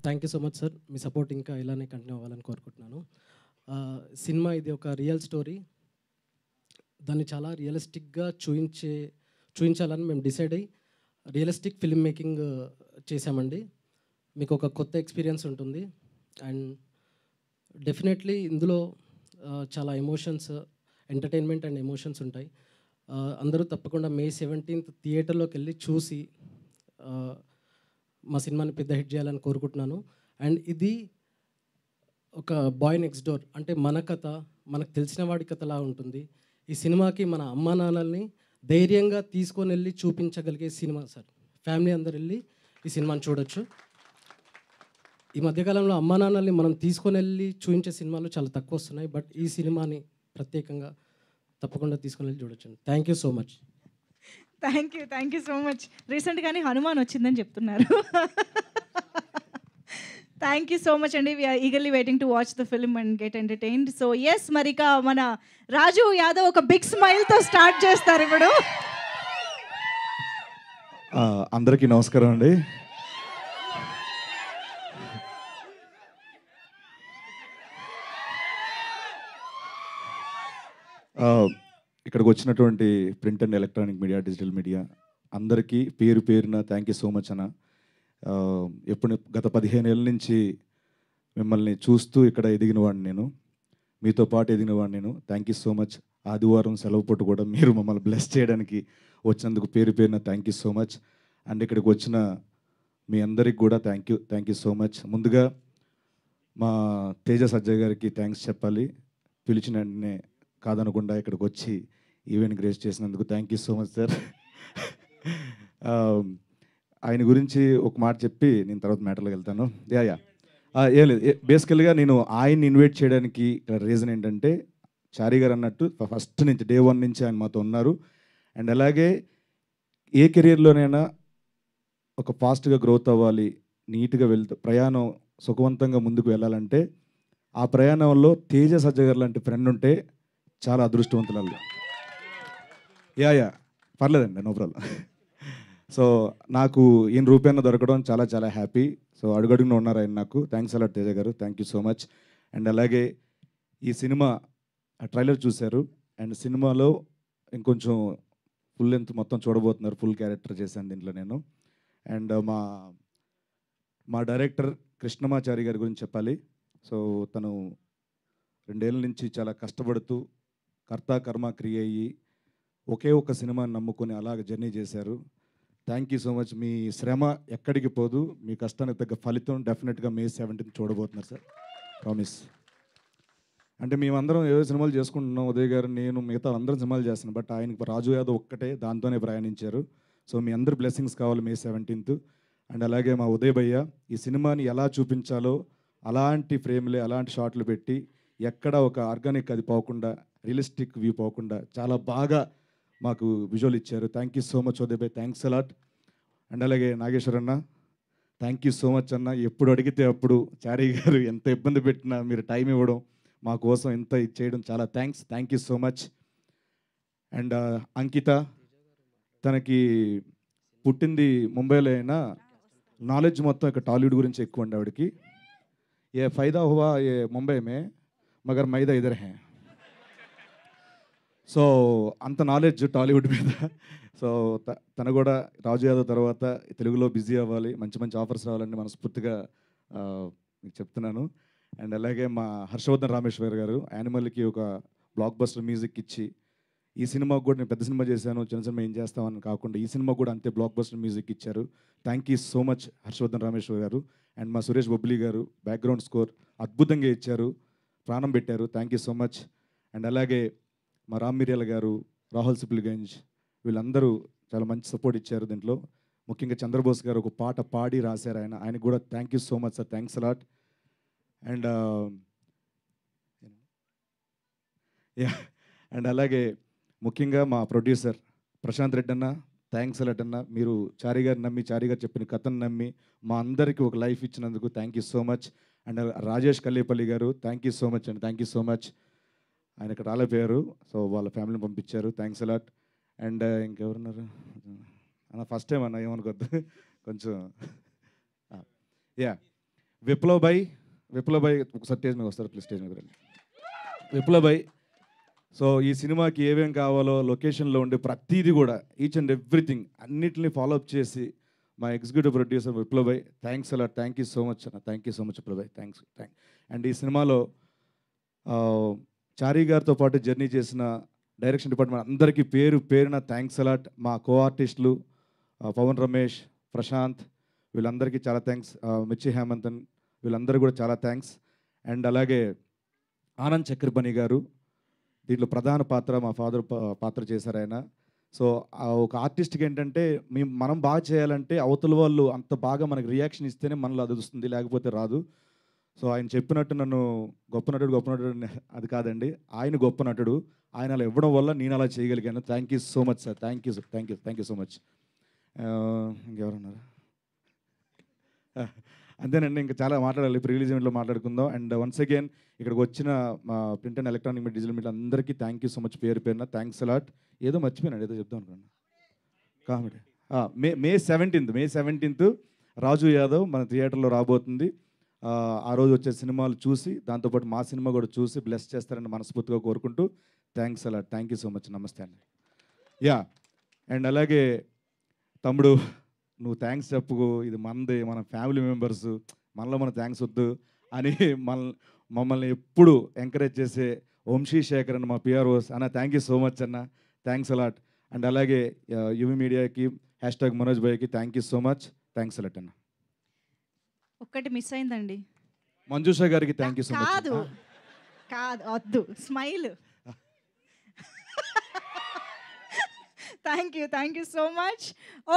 Thank you so much sir. మీ సపోర్ట్ ఇంకా ఇలానే కంటిన్యూ అవ్వాలని కోరుకుంటున్నాను. సినిమా ఇది ఒక రియల్ స్టోరీ. దాన్ని చాలా రియలిస్టిక్గా చూపించాలని మేము డిసైడ్ అయ్యి రియలిస్టిక్ ఫిల్మ్ మేకింగ్ చేశామండి. మీకు ఒక కొత్త ఎక్స్పీరియన్స్ ఉంటుంది. అండ్ డెఫినెట్లీ ఇందులో చాలా ఎమోషన్స్, ఎంటర్టైన్మెంట్ అండ్ ఎమోషన్స్ ఉంటాయి. అందరూ తప్పకుండా May 17th థియేటర్లోకి వెళ్ళి చూసి మా సినిమాని పెద్ద హిట్ చేయాలని కోరుకుంటున్నాను. అండ్ ఇది ఒక బాయ్ నెక్స్ట్ డోర్, అంటే మన కథ, మనకు తెలిసిన వాడి కథలా ఉంటుంది. ఈ సినిమాకి మన అమ్మా నాన్నల్ని ధైర్యంగా తీసుకొని వెళ్ళి చూపించగలిగే సినిమా సార్. ఫ్యామిలీ అందరు వెళ్ళి ఈ సినిమాని చూడొచ్చు. ఈ మధ్యకాలంలో అమ్మా నాన్నల్ని మనం తీసుకొని వెళ్ళి చూపించే సినిమాలు చాలా తక్కువ వస్తున్నాయి. బట్ ఈ సినిమాని ప్రత్యేకంగా తప్పకుండా తీసుకొని వెళ్ళి చూడొచ్చు. Thank you so much. Thank you so much. రీసెంట్గానే హనుమాన్ వచ్చిందని చెప్తున్నారు. థ్యాంక్ యూ సో మచ్ అండి. We're eagerly waiting to watch the film and get entertained. So yes, మరి ఇక మన రాజు యాదవ్ ఒక బిగ్ స్మైల్తో స్టార్ట్ చేస్తారు ఇప్పుడు. అందరికీ నమస్కారం అండి. ఇక్కడికి వచ్చినటువంటి print and electronic media, digital media అందరికీ పేరు పేరున థ్యాంక్ యూ సో మచ్ అన్న. ఎప్పుడు గత 15 ఏళ్ళ నుంచి మిమ్మల్ని చూస్తూ ఇక్కడ ఎదిగిన వాడిని నేను, మీతో పాటు ఎదిగిన వాడిని నేను. Thank you so much. ఆదివారం సెలవు పూట కూడా మీరు మమ్మల్ని బ్లెస్ చేయడానికి వచ్చినందుకు పేరు పేరున thank you so much. And ఇక్కడికి వచ్చిన మీ అందరికి కూడా థ్యాంక్ యూ సో మచ్. ముందుగా మా తేజ సజ్జయ్ గారికి థ్యాంక్స్ చెప్పాలి. పిలిచిన వెంటనే కాదనకుండా ఇక్కడికి వచ్చి ఈవెంట్ గ్రేస్ చేసినందుకు thank you so much sir. ఆయన గురించి ఒక మాట చెప్పి నేను తర్వాత మ్యాటర్లోకి వెళ్తాను. ఏం లేదు, బేసికల్గా నేను ఆయన్ని ఇన్వైట్ చేయడానికి రీజన్ ఏంటంటే, చారీ గారు అన్నట్టు ఫస్ట్ నుంచి డే 1 నుంచి ఆయన మాతో ఉన్నారు. అండ్ అలాగే ఏ కెరీర్లోనైనా ఒక ఫాస్ట్గా గ్రోత్ అవ్వాలి, నీట్గా ప్రయాణం సుఖవంతంగా ముందుకు వెళ్ళాలంటే ఆ ప్రయాణంలో తేజ సజ్జ గారు లాంటి ఫ్రెండ్ ఉంటే చాలా అదృష్టవంతులు. పర్లేదండి, నో ప్రాబ్లం. సో నాకు ఈయన రూపాయన దొరకడం చాలా చాలా హ్యాపీ. సో అడుగడుగున ఉన్నారు ఆయన నాకు. థ్యాంక్స్ అలాట్ తేజ గారు, thank you so much. And అలాగే ఈ సినిమా ట్రైలర్ చూశారు, అండ్ సినిమాలో ఇంకొంచెం ఫుల్ లెంత్ మొత్తం చూడబోతున్నారు. ఫుల్ క్యారెక్టర్ చేశాను దీంట్లో నేను. అండ్ మా డైరెక్టర్ కృష్ణమాచారి గారి గురించి చెప్పాలి. సో తను 2 ఏళ్ళ నుంచి చాలా కష్టపడుతూ కర్త కర్మ క్రియ అయ్యి ఒకే ఒక సినిమాని నమ్ముకొని అలాగ జర్నీ చేశారు. Thank you so much. మీ శ్రమ ఎక్కడికి పోదు, మీ కష్టానికి తగ్గ ఫలితం డెఫినెట్గా May 17th చూడబోతున్నారు సార్, ప్రామిస్. అంటే మేమందరం ఏదో సినిమాలు చేసుకుంటున్నాం, ఉదయ్ గారు, నేను, మిగతా అందరం సినిమాలు చేస్తున్నాం. బట్ ఆయనకి రాజు యాదవ్ ఒక్కటే దాంతోనే ప్రయాణించారు. సో మీ అందరి బ్లెస్సింగ్స్ కావాలి May 17th. అండ్ అలాగే మా ఉదయ్ భయ్య ఈ సినిమాని ఎలా చూపించాలో అలాంటి ఫ్రేమ్లే, అలాంటి షాట్లు పెట్టి ఎక్కడ ఒక ఆర్గానిక్ అది పోకుండా, రియలిస్టిక్ వ్యూ పోకుండా చాలా బాగా మాకు విజువల్ ఇచ్చారు. Thank you so much Uday భయ్, థ్యాంక్స్ అలాట్. అండ్ అలాగే నాగేశ్వర్ అన్న, థ్యాంక్ యూ సో మచ్ అన్న. ఎప్పుడు అడిగితే అప్పుడు చారీ గారు ఎంత ఇబ్బంది పెట్టినా మీరు టైం ఇవ్వడం, మా కోసం ఎంత ఇచ్చేయడం చాలా thank you so much. And Ankita, తనకి పుట్టింది ముంబైలో అయినా నాలెడ్జ్ మొత్తం ఇక్కడ టాలీవుడ్ గురించి ఎక్కువ అండి ఆవిడకి. ఏ ఫైదా హువా ఏ ముంబై మే మగర్ మైదా ఇదర్ హే. సో అంత నాలెడ్జ్ టాలీవుడ్ మీద. సో తను కూడా రాజు యాదవ్ తర్వాత తెలుగులో బిజీ అవ్వాలి, మంచి మంచి ఆఫర్స్ రావాలని మనస్ఫూర్తిగా మీకు చెప్తున్నాను. అండ్ అలాగే మా హర్షవర్ధన్ రామేశ్వర్ గారు యానిమల్కి ఒక బ్లాక్ బస్టర్ మ్యూజిక్ ఇచ్చి, ఈ సినిమాకు కూడా నేను పెద్ద సినిమా చేశాను, చిన్న సినిమా ఏం చేస్తామని కాకుండా ఈ సినిమా కూడా అంతే బ్లాక్ బస్టర్ మ్యూజిక్ ఇచ్చారు. Thank you so much Harshavardhan Rameshwar గారు. అండ్ మా సురేష్ బొబ్లీ గారు బ్యాక్గ్రౌండ్ స్కోర్ అద్భుతంగా ఇచ్చారు, ప్రాణం పెట్టారు. Thank you so much. And అలాగే మా రామ్ మిర్యాల గారు, రాహుల్ సిప్లిగంజ్, వీళ్ళందరూ చాలా మంచి సపోర్ట్ ఇచ్చారు దీంట్లో. ముఖ్యంగా చంద్రబోస్ గారు ఒక పాట పాడి రాశారు, ఆయనకు కూడా thank you so much sir, thanks a lot. And and అలాగే ముఖ్యంగా మా ప్రొడ్యూసర్ ప్రశాంత్ రెడ్డి అన్న, థ్యాంక్స్ అలాట్ అన్న. మీరు చారి గారు నమ్మి, చారి గారు చెప్పిన కథను నమ్మి మా అందరికీ ఒక లైఫ్ ఇచ్చినందుకు thank you so much. And Rajesh Kallepalli గారు, థ్యాంక్ యూ సో మచ్ అండి, థ్యాంక్ యూ సో మచ్. ఆయన ఇక్కడ రాలేపోయారు, సో వాళ్ళ ఫ్యామిలీని పంపించారు, థ్యాంక్స్ అలాట్. అండ్ ఇంకెవరున్నారు అన్న, ఫస్ట్ టైం అన్న ఏమనుకోద్దు కొంచెం. యా, విప్లవ్ భాయ్ ఒకసారి స్టేజ్ మీద వస్తారు ప్లీజ్, స్టేజ్ మీద రండి. విప్లవ్ భాయ్, సో ఈ సినిమాకి ఏమేం కావాలో లొకేషన్లో ఉండే ప్రతిదీ కూడా ఈచ్ అండ్ ఎవ్రీథింగ్ అన్నిటిని ఫాలోఅప్ చేసి మా executive producer Viplav bhai, thanks a lot, thank you so much అన్న, thank you so much Viplav bhai, thanks. And ఈ సినిమాలో చారీ గారితో పాటు జర్నీ చేసిన డైరెక్షన్ డిపార్ట్మెంట్ అందరికీ పేరున థ్యాంక్స్ అలాట్. మా కో ఆర్టిస్టులు పవన్ రమేష్, ప్రశాంత్, వీళ్ళందరికీ చాలా థ్యాంక్స్. మిర్చి హేమంతన్, వీళ్ళందరూ కూడా చాలా థ్యాంక్స్. అండ్ అలాగే ఆనంద్ చక్రపణి గారు దీంట్లో ప్రధాన పాత్ర, మా ఫాదర్ పాత్ర చేశారు ఆయన. సో ఒక ఆర్టిస్ట్కి ఏంటంటే మనం బాగా చేయాలంటే అవతల వాళ్ళు అంత బాగా మనకి రియాక్షన్ ఇస్తేనే మనలో అది వస్తుంది, లేకపోతే రాదు. సో ఆయన చెప్పినట్టు నన్ను గొప్ప నటుడు అది కాదండి, ఆయన గొప్ప నటుడు, ఆయన అలా ఇవ్వడం వల్ల నేను అలా చేయగలిగాను. Thank you so much sir, thank you so much. ఇంకెవరున్నారు? అంతేనండి, ఇంకా చాలా మాట్లాడాలి, ప్రీ రిలీజ్ ఈవెంట్లో మాట్లాడుకుందాం. అండ్ వన్స్ అగైన్ ఇక్కడికి వచ్చిన మా print and electronic media, digital media అందరికీ థ్యాంక్ యూ సో మచ్, పేరున థ్యాంక్స్ అలాట్. ఏదో మర్చిపోయినాడు, ఏదో చెప్దాం అనుకున్నాను, కామెడీ. మే 17th రాజు యాదవ్ మన థియేటర్లో రాబోతుంది. ఆ రోజు వచ్చే సినిమాలు చూసి దాంతోపాటు మా సినిమా కూడా చూసి బ్లెస్ చేస్తారని మనస్ఫూర్తిగా కోరుకుంటూ thanks a lot, thank you so much, నమస్తే అండి. యా, అండ్ అలాగే తమ్ముడు నువ్వు థ్యాంక్స్ చెప్పుకో, ఇది మనది, మన ఫ్యామిలీ మెంబర్స్, మనలో మన థ్యాంక్స్ వద్దు అని మమ్మల్ని ఎప్పుడు ఎంకరేజ్ చేసే వంశీ శేఖర్ అన్న మా పిఆర్ఓస్ అన్న, థ్యాంక్ యూ సో మచ్ అన్న, థ్యాంక్స్ అలాట్. అండ్ అలాగే యువి మీడియాకి #మనోజ్ భాయ్కి thank you so much, thanks a lot అన్న. ఒక్కటి మిస్ అయిందండి, మంజుషా గారికి థ్యాంక్ యూ సో మచ్. కాదు వద్దు, smile. Thank you so much.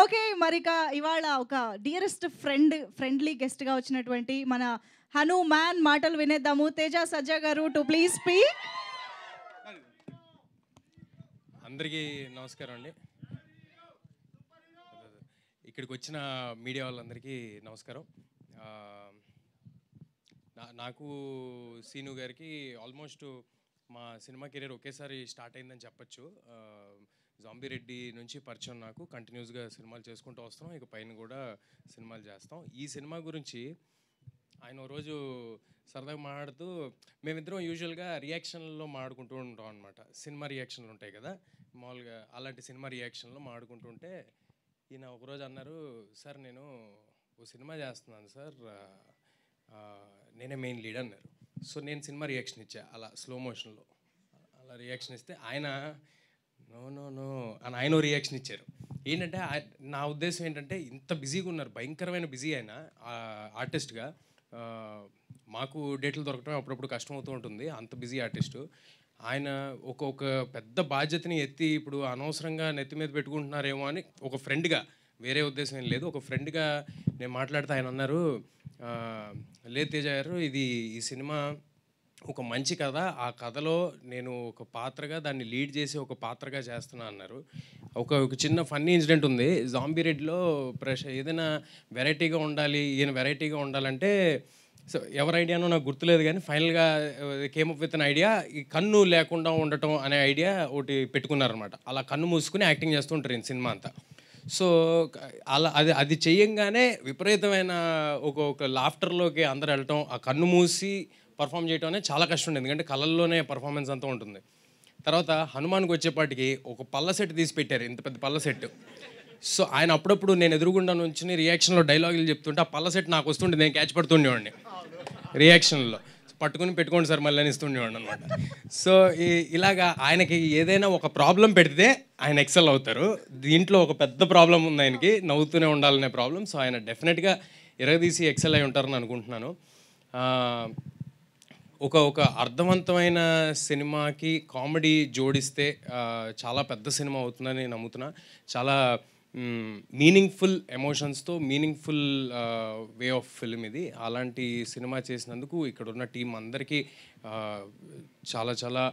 Okay, మరిక ఇవాళ ఒక డియరెస్ట్ ఫ్రెండ్లీ గెస్ట్గా వచ్చినటువంటి మన హనుమాన్ మాటలు వినేద్దాము. తేజ సజ్జా గారు టు ప్లీజ్ స్పీక్. అందరికీ నమస్కారం అండి. ఇక్కడికి వచ్చిన మీడియా వాళ్ళందరికీ నమస్కారం. నాకు సీను గారికి ఆల్మోస్ట్ మా సినిమా కెరీర్ ఒకేసారి స్టార్ట్ అయిందని చెప్పచ్చు. జాంబీ రెడ్డి నుంచి పరిచయం, నాకు కంటిన్యూస్గా సినిమాలు చేసుకుంటూ వస్తున్నాం, ఇక పైన కూడా సినిమాలు చేస్తాం. ఈ సినిమా గురించి ఆయన రోజు సరదాగా మాట్లాడుతూ, మేమిద్దరం యూజువల్గా రియాక్షన్లో మాట్లాడుకుంటూ ఉంటాం అనమాట. సినిమా రియాక్షన్లు ఉంటాయి కదా మామూలుగా, అలాంటి సినిమా రియాక్షన్లో మాట్లాడుకుంటుంటే ఈయన ఒకరోజు అన్నారు, సార్ నేను ఓ సినిమా చేస్తున్నాను సార్, నేనే మెయిన్ లీడ్ అన్నారు. సో నేను సినిమా రియాక్షన్ ఇచ్చా అలా స్లో మోషన్లో, అలా రియాక్షన్ ఇస్తే ఆయన నో అని ఆయన రియాక్షన్ ఇచ్చారు. ఏంటంటే నా ఉద్దేశం ఏంటంటే, ఇంత బిజీగా ఉన్నారు, భయంకరమైన బిజీ ఆయన ఆర్టిస్ట్గా. మాకు డేట్లు దొరకడం అప్పుడప్పుడు కష్టం అవుతూ ఉంటుంది, అంత బిజీ ఆర్టిస్టు ఆయన. ఒక పెద్ద బాధ్యతని ఎత్తి ఇప్పుడు అనవసరంగా నెత్తి మీద పెట్టుకుంటున్నారేమో అని ఒక ఫ్రెండ్గా, వేరే ఉద్దేశం ఏం లేదు, ఒక ఫ్రెండ్గా నేను మాట్లాడితే ఆయన అన్నారు, లేదు తేజ గారు, ఈ సినిమా ఒక మంచి కథ, ఆ కథలో నేను ఒక పాత్రగా దాన్ని లీడ్ చేసి ఒక పాత్రగా చేస్తున్నా అన్నారు. ఒక చిన్న ఫన్నీ ఇన్సిడెంట్ ఉంది జాంబీ రెడ్డిలో. ఏదైనా వెరైటీగా ఉండాలి, ఈయన వెరైటీగా ఉండాలంటే, సో ఎవరి ఐడియానో నాకు గుర్తులేదు కానీ ఫైనల్గా came up with an idea, ఈ కన్ను లేకుండా ఉండటం అనే ఐడియా ఒకటి పెట్టుకున్నారనమాట. అలా కన్ను మూసుకుని యాక్టింగ్ చేస్తూ ఉంటారు ఈ సినిమా అంతా. సో అలా అది చేయంగానే విపరీతమైన ఒక లాఫ్టర్లోకి అందరు వెళ్ళటం, ఆ కన్ను మూసి పర్ఫామ్ చేయటం అనేది చాలా కష్టం ఉంది, ఎందుకంటే కళల్లోనే పర్ఫార్మెన్స్ అంతా ఉంటుంది. తర్వాత హనుమాన్కి వచ్చేపాటికి ఒక పళ్ళ సెట్ తీసి పెట్టారు, ఇంత పెద్ద పళ్ళ సెట్. సో ఆయన అప్పుడప్పుడు నేను ఎదురుగుండా నుంచి రియాక్షన్లో డైలాగులు చెప్తుంటే ఆ పళ్ళ సెట్ నాకు వస్తుండే, నేను క్యాచ్ పడుతుండేవాడిని రియాక్షన్లో. పట్టుకుని పెట్టుకోండి సార్ మళ్ళీ అని ఇస్తుండేవాడిని అనమాట. సో ఇలాగా ఆయనకి ఏదైనా ఒక ప్రాబ్లం పెడితే ఆయన ఎక్సెల్ అవుతారు. దీంట్లో ఒక పెద్ద ప్రాబ్లం ఉంది ఆయనకి, నవ్వుతూనే ఉండాలనే ప్రాబ్లం. సో ఆయన డెఫినెట్గా ఎరగదీసి ఎక్సెల్ అయి ఉంటారని అనుకుంటున్నాను. ఒక అర్థవంతమైన సినిమాకి కామెడీ జోడిస్తే చాలా పెద్ద సినిమా అవుతుందని నమ్ముతున్నా. చాలా మీనింగ్ఫుల్ ఎమోషన్స్తో మీనింగ్ఫుల్ వే ఆఫ్ ఫిల్మ్ ఇది. అలాంటి సినిమా చేసినందుకు ఇక్కడ ఉన్న టీం అందరికీ చాలా చాలా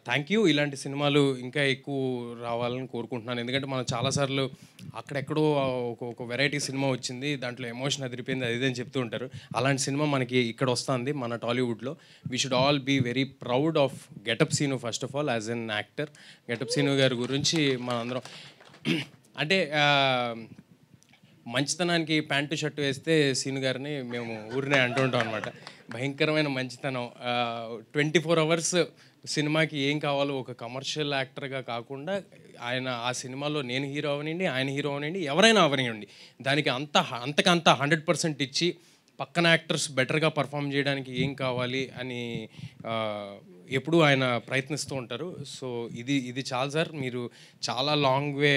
థ్యాంక్ యూ. ఇలాంటి సినిమాలు ఇంకా ఎక్కువ రావాలని కోరుకుంటున్నాను. ఎందుకంటే మనం చాలాసార్లు అక్కడెక్కడో ఒక వెరైటీ సినిమా వచ్చింది, దాంట్లో ఎమోషన్ అదిరిపోయింది, అది అని చెప్తూ ఉంటారు. అలాంటి సినిమా మనకి ఇక్కడ వస్తుంది మన టాలీవుడ్లో. We should all be very proud of Getup Seenu first of all as an actor. Getup Seenu గారి గురించి మనందరం అంటే మంచితనానికి ప్యాంటు షర్టు వేస్తే సీను గారిని మేము ఊరినే అంటుంటాం అనమాట. భయంకరమైన మంచితనం. 24 hours సినిమాకి ఏం కావాలో ఒక కమర్షియల్ యాక్టర్గా కాకుండా ఆయన ఆ సినిమాలో నేను హీరో అవనండి, ఆయన హీరో అవనండి, ఎవరైనా అవనివ్వండి, దానికి అంతకంత 100% ఇచ్చి పక్కన యాక్టర్స్ బెటర్గా పర్ఫామ్ చేయడానికి ఏం కావాలి అని ఎప్పుడూ ఆయన ప్రయత్నిస్తూ ఉంటారు. సో ఇది చాలు సార్, మీరు చాలా లాంగ్ వే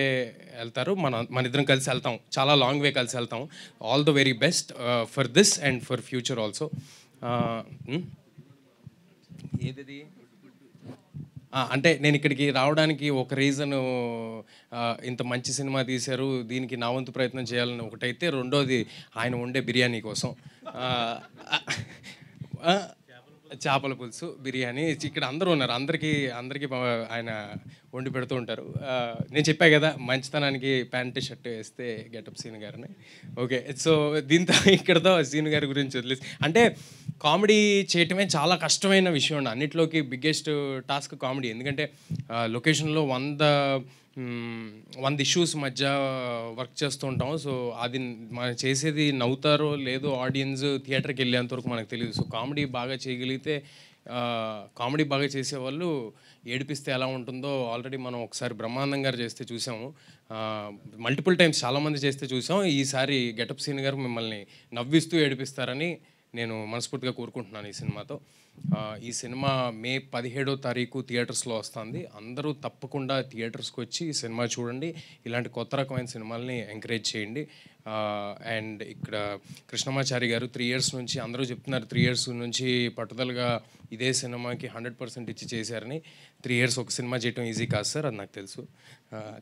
వెళ్తారు, మన ఇద్దరం కలిసి వెళ్తాం, చాలా లాంగ్ వే కలిసి వెళ్తాం. All the very best for this and for future also. ఏది అంటే నేను ఇక్కడికి రావడానికి ఒక రీజను, ఇంత మంచి సినిమా తీశారు, దీనికి నా వంతు ప్రయత్నం చేయాలని ఒకటైతే, రెండోది ఆయన వండే బిర్యానీ కోసం. చేపల పులుసు, బిర్యానీ, ఇక్కడ అందరూ ఉన్నారు, అందరికీ ఆయన వండి పెడుతూ ఉంటారు. నేను చెప్పా కదా మంచితనానికి ప్యాంటు షర్ట్ వేస్తే గెటప్ సీను గారిని. ఓకే, సో దీంతో ఇక్కడతో సీను గారి గురించి వదిలేసి, అంటే కామెడీ చేయటమే చాలా కష్టమైన విషయం అండి. అన్నిట్లోకి బిగ్గెస్ట్ టాస్క్ కామెడీ. ఎందుకంటే లొకేషన్లో 100 ఇష్యూస్ మధ్య వర్క్ చేస్తూ ఉంటాం. సో అది మనం చేసేది నవ్వుతారో లేదో ఆడియన్స్ థియేటర్కి వెళ్ళేంతవరకు మనకు తెలియదు. సో కామెడీ బాగా చేయగలిగితే, కామెడీ బాగా చేసేవాళ్ళు ఏడిపిస్తే ఎలా ఉంటుందో ఆల్రెడీ మనం ఒకసారి బ్రహ్మానందం గారు చేస్తే చూసాము, మల్టిపుల్ టైమ్స్ చాలామంది చేస్తే చూసాం. ఈసారి గెటప్ సీన్ గారు మిమ్మల్ని నవ్విస్తూ ఏడిపిస్తారని నేను మనస్ఫూర్తిగా కోరుకుంటున్నాను ఈ సినిమాతో. ఈ సినిమా మే 17వ తారీఖు థియేటర్స్లో వస్తుంది. అందరూ తప్పకుండా థియేటర్స్కి వచ్చి ఈ సినిమా చూడండి. ఇలాంటి కొత్త రకమైన సినిమాలని ఎంకరేజ్ చేయండి. అండ్ ఇక్కడ కృష్ణమాచారి గారు 3 years నుంచి, అందరూ చెప్తున్నారు 3 years నుంచి పట్టుదలగా ఇదే సినిమాకి 100% ఇచ్చి చేశారని. 3 years ఒక సినిమా చేయడం ఈజీ కాదు సార్, అది నాకు తెలుసు.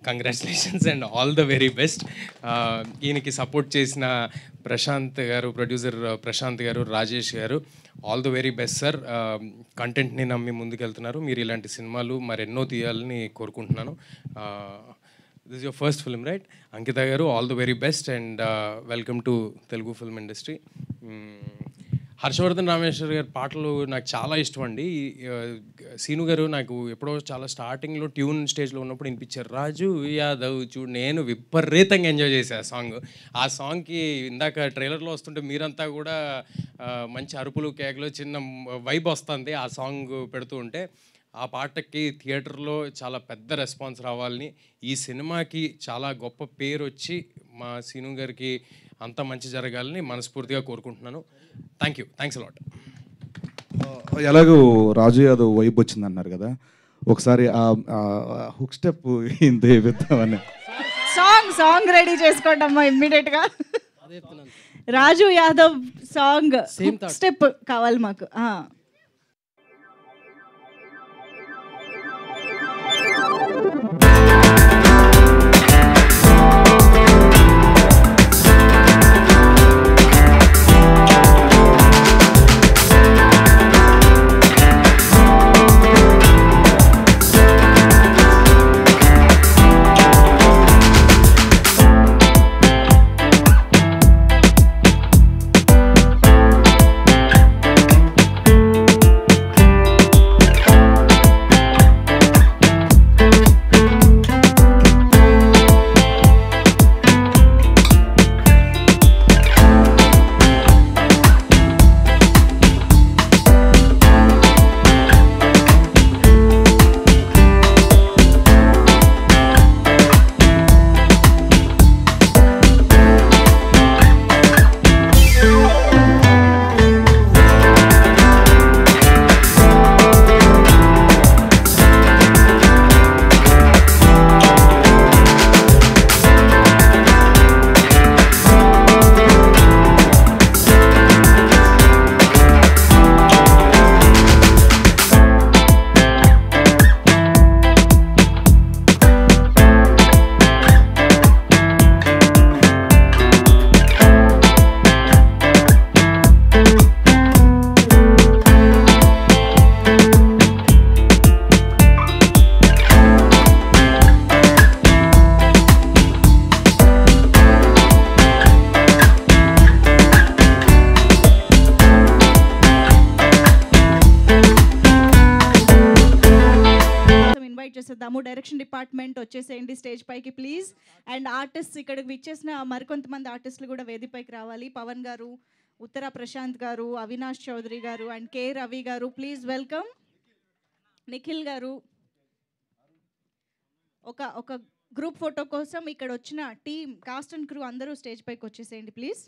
Congratulations and all the very best. ఈయనకి సపోర్ట్ చేసిన Prashant garu, producer Prashant garu, Rajesh garu, all the very best sir. కంటెంట్ని నమ్మి ముందుకెళ్తున్నారు. మీరు ఇలాంటి సినిమాలు మరెన్నో తీయాలని కోరుకుంటున్నాను. This your first film right? Ankita garu, all the very best and welcome to Telugu film industry. Harshavardhan Rameshwar గారి పాటలు నాకు చాలా ఇష్టం అండి. సీను గారు నాకు ఎప్పుడో చాలా స్టార్టింగ్లో ట్యూన్ స్టేజ్లో ఉన్నప్పుడు వినిపించారు, రాజు యాదవ్ చూడు. నేను విపరీతంగా ఎంజాయ్ చేశాను ఆ సాంగ్. ఆ సాంగ్కి ఇందాక ట్రైలర్లో వస్తుంటే మీరంతా కూడా మంచి అరుపులు, కేకలు, చిన్న వైబ్ వస్తుంది ఆ సాంగ్ పెడుతూ ఉంటే. ఆ పాటకి థియేటర్లో చాలా పెద్ద రెస్పాన్స్ రావాలని, ఈ సినిమాకి చాలా గొప్ప పేరు వచ్చి మా సీను గారికి అంత మంచి జరగాలని మనస్ఫూర్తిగా కోరుకుంటున్నాను. Thank you, thanks a lot. ఎలాగో రాజు యాదవ్ వైబ్ వచ్చింది అన్నారు కదా, ఒకసారి ఆ హుక్ స్టెప్ ఇంత వేద్దామని. సాంగ్ రెడీ చేసుకోండి అమ్మా ఇమ్మీడియట్గా. రాజు యాదవ్ సాంగ్ స్టెప్ కావాలి మాకు. చేసేద్దాము. డైరెక్షన్ డిపార్ట్మెంట్ వచ్చేసేయండి స్టేజ్ పైకి ప్లీజ్. అండ్ ఆర్టిస్ట్ ఇక్కడికి విచ్చేసిన మరికొంతమంది ఆర్టిస్టులు కూడా వేదికపైకి రావాలి. పవన్ గారు, ఉత్తర ప్రశాంత్ గారు, అవినాష్ చౌదరి గారు అండ్ కే రవి గారు, ప్లీజ్ వెల్కమ్. నిఖిల్ గారు. ఒక గ్రూప్ ఫోటో కోసం ఇక్కడ వచ్చిన టీమ్ కాస్ట్ అండ్ క్రూ అందరూ స్టేజ్ పైకి వచ్చేసేయండి ప్లీజ్.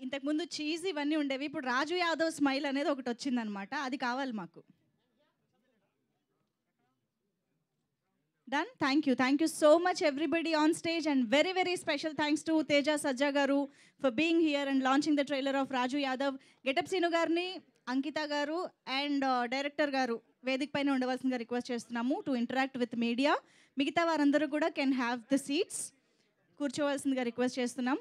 ఇంతకుముందు చీజ్ ఇవన్నీ ఉండేవి, ఇప్పుడు రాజు యాదవ్ స్మైల్ అనేది ఒకటి వచ్చిందనమాట, అది కావాలి మాకు. Done. Thank you so much everybody on stage and very special thanks to Teja Sajja garu for being here and launching the trailer of Raju Yadav. Getup Seenu గారిని, అంకిత గారు అండ్ డైరెక్టర్ గారు వేదిక పైన ఉండవలసిందిగా రిక్వెస్ట్ చేస్తున్నాము టు ఇంటరాక్ట్ విత్ మీడియా. మిగతా వారందరూ కూడా కెన్ హ్యావ్ ద సీట్స్, కూర్చోవలసిందిగా request చేస్తున్నాం.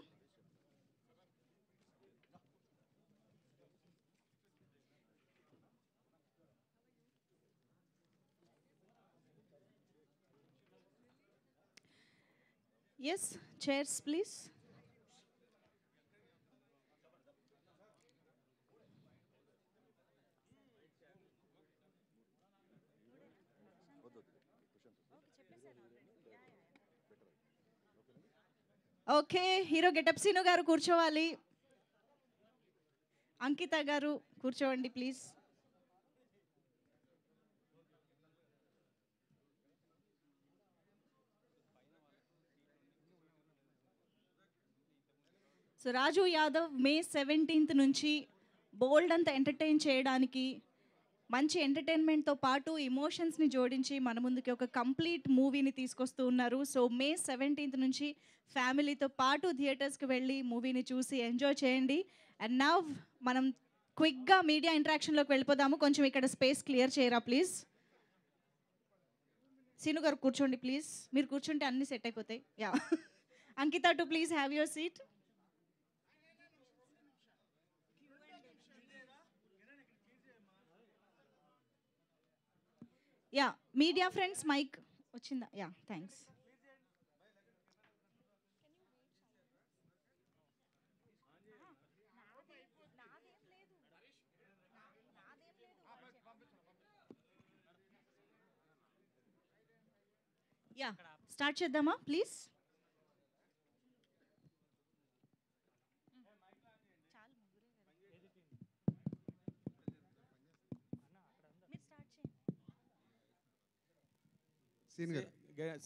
Yes, chairs please. Okay, hero getup Seenu garu కూర్చోవాలి. అంకిత గారు కూర్చోండి please. So Raju Yadav May 17th నుంచి బోల్డ్ అంతా ఎంటర్టైన్ చేయడానికి, మంచి ఎంటర్టైన్మెంట్తో పాటు ఇమోషన్స్ని జోడించి మన ముందుకి ఒక కంప్లీట్ మూవీని తీసుకొస్తూ ఉన్నారు. సో May 17th నుంచి ఫ్యామిలీతో పాటు థియేటర్స్కి వెళ్ళి మూవీని చూసి ఎంజాయ్ చేయండి. అండ్ నౌ మనం క్విక్గా మీడియా ఇంటరాక్షన్లోకి వెళ్ళిపోదాము. కొంచెం ఇక్కడ స్పేస్ క్లియర్ చేయరా ప్లీజ్. సీను గారు కూర్చోండి ప్లీజ్, మీరు కూర్చుంటే అన్నీ సెట్ అయిపోతాయి. Yeah, Ankita to please have your seat. Yeah, media friends mic వచ్చిందా? Yeah, thanks. యా, స్టార్ట్ చేద్దామా please.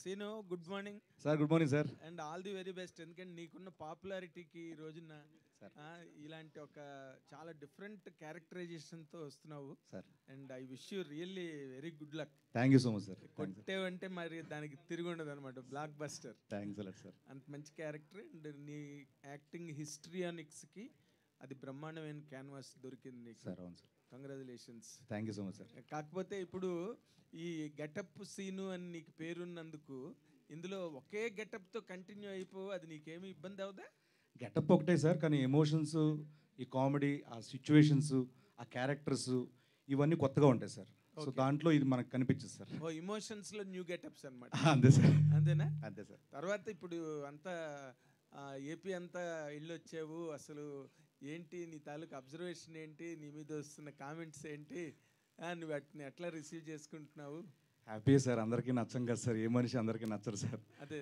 Seenu, good morning sir. Good morning sir. And all the very best. ఎందుకంటే నీకున్న పాపులారిటీకి ఈ రోజున ఇలాంటి ఒక చాలా డిఫరెంట్ క్యారెక్టరైజేషన్తో వస్తున్నావు sir. And I wish you really very good luck. Thank you so much sir. కొట్టేవంటే మరి దానికి తిరిగి ఉండదు అనమాట, blockbuster. Thanks a lot sir. అంత మంచి క్యారెక్టర్ అండ్ నీ యాక్టింగ్ హిస్టరియానిక్స్కి అది బ్రహ్మాండమైన క్యాన్వాస్ దొరికింది నీకు సార్. అవును sir. Congratulations. Thank you so much sir. కాకపోతే ఇప్పుడు ఈ గెటప్ సీను అని నీకు పేరున్నందుకు ఇందులో ఒకే గెటప్తో కంటిన్యూ అయిపోవు, అది నీకేమి ఇబ్బంది అవుదా? గెటప్ ఒకటే సార్, కానీ ఎమోషన్స్, ఈ కామెడీ, ఆ సిచ్యువేషన్స్, ఆ క్యారెక్టర్స్ ఇవన్నీ కొత్తగా ఉంటాయి సార్. సో దాంట్లో ఇది మనకు కనిపించదు సార్. ఓ ఎమోషన్స్లో న్యూ గెటప్స్ అనమాట. అంతే సార్. అంతేనా? అంతే సార్. తర్వాత ఇప్పుడు అంతా ఏపీ అంతా వెళ్ళొచ్చావు, అసలు ఏంటి నీ తాలూకు అబ్జర్వేషన్ ఏంటి, నీ మీద వస్తున్న కామెంట్స్ ఏంటి, నువ్వు వాటిని ఎట్లా రిసీవ్ చేసుకుంటున్నావు? Happy sir. అందరికీ నచ్చం కదా సార్, ఏ మనిషి అందరికీ నచ్చరు సార్. అదే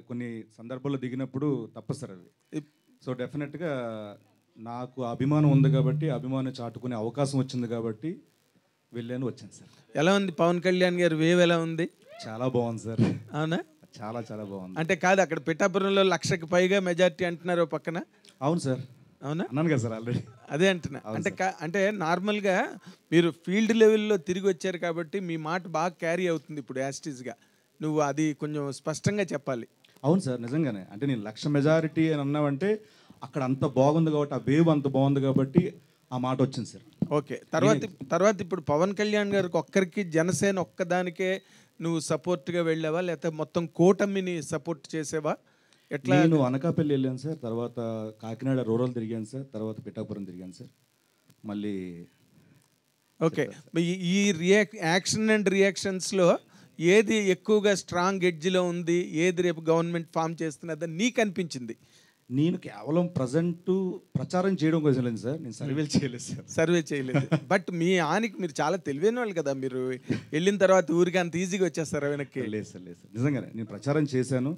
కొన్ని సందర్భాల్లో దిగినప్పుడు తప్పదు సార్ అవి. సో డెఫినెట్గా నాకు అభిమానం ఉంది కాబట్టి, అభిమానం చాటుకునే అవకాశం వచ్చింది కాబట్టి వెళ్ళాను, వచ్చాను సార్. ఎలా ఉంది పవన్ కళ్యాణ్ గారు వేవ్ ఎలా ఉంది? చాలా బాగుంది సార్. అవునా? చాలా బాగుంది. అంటే కాదు, అక్కడ పిఠాపురంలో 1,00,000కి పైగా మెజారిటీ అంటున్నారు పక్కన. అవును సార్. అవునా? అన్నాను కదా సార్ ఆల్రెడీ. అదే అంటున్నా. అంటే నార్మల్గా మీరు ఫీల్డ్ లెవెల్లో తిరిగి వచ్చారు కాబట్టి మీ మాట బాగా క్యారీ అవుతుంది ఇప్పుడు యాస్టీస్గా. నువ్వు అది కొంచెం స్పష్టంగా చెప్పాలి. అవును సార్, నిజంగానే. అంటే నేను 1,00,000 మెజారిటీ అని అన్నామంటే అక్కడ అంత బాగుంది కాబట్టి, ఆ వేవ్ అంత బాగుంది కాబట్టి ఆ మాట వచ్చింది సార్. ఓకే. తర్వాత ఇప్పుడు పవన్ కళ్యాణ్ గారికి ఒక్కరికి, జనసేన ఒక్కదానికే నువ్వు సపోర్ట్గా వెళ్ళావా, లేకపోతే మొత్తం కూటమిని సపోర్ట్ చేసేవా? ఎట్లా? నేను అనకాపల్లి వెళ్ళాను సార్, తర్వాత కాకినాడ రూరల్ తిరిగాను సార్, తర్వాత పిఠాపురం తిరిగాను సార్. మళ్ళీ ఓకే. ఈ యాక్షన్ అండ్ రియాక్షన్స్లో ఏది ఎక్కువగా స్ట్రాంగ్ ఎడ్జ్లో ఉంది, ఏది రేపు గవర్నమెంట్ ఫామ్ చేస్తున్నదని నీకు అనిపించింది? నేను కేవలం ప్రజెంట్ ప్రచారం చేయడం కోసం లేదు సార్, నేను సర్వేలు చేయలేదు సార్. సర్వే చేయలేదు. బట్ మీ ఆనికి మీరు చాలా తెలివైన వాళ్ళు కదా, మీరు వెళ్ళిన తర్వాత ఊరికి అంత ఈజీగా వచ్చేస్తారు వెనక్కి. లేదు సార్, లేదు సార్, నిజంగానే నేను ప్రచారం చేశాను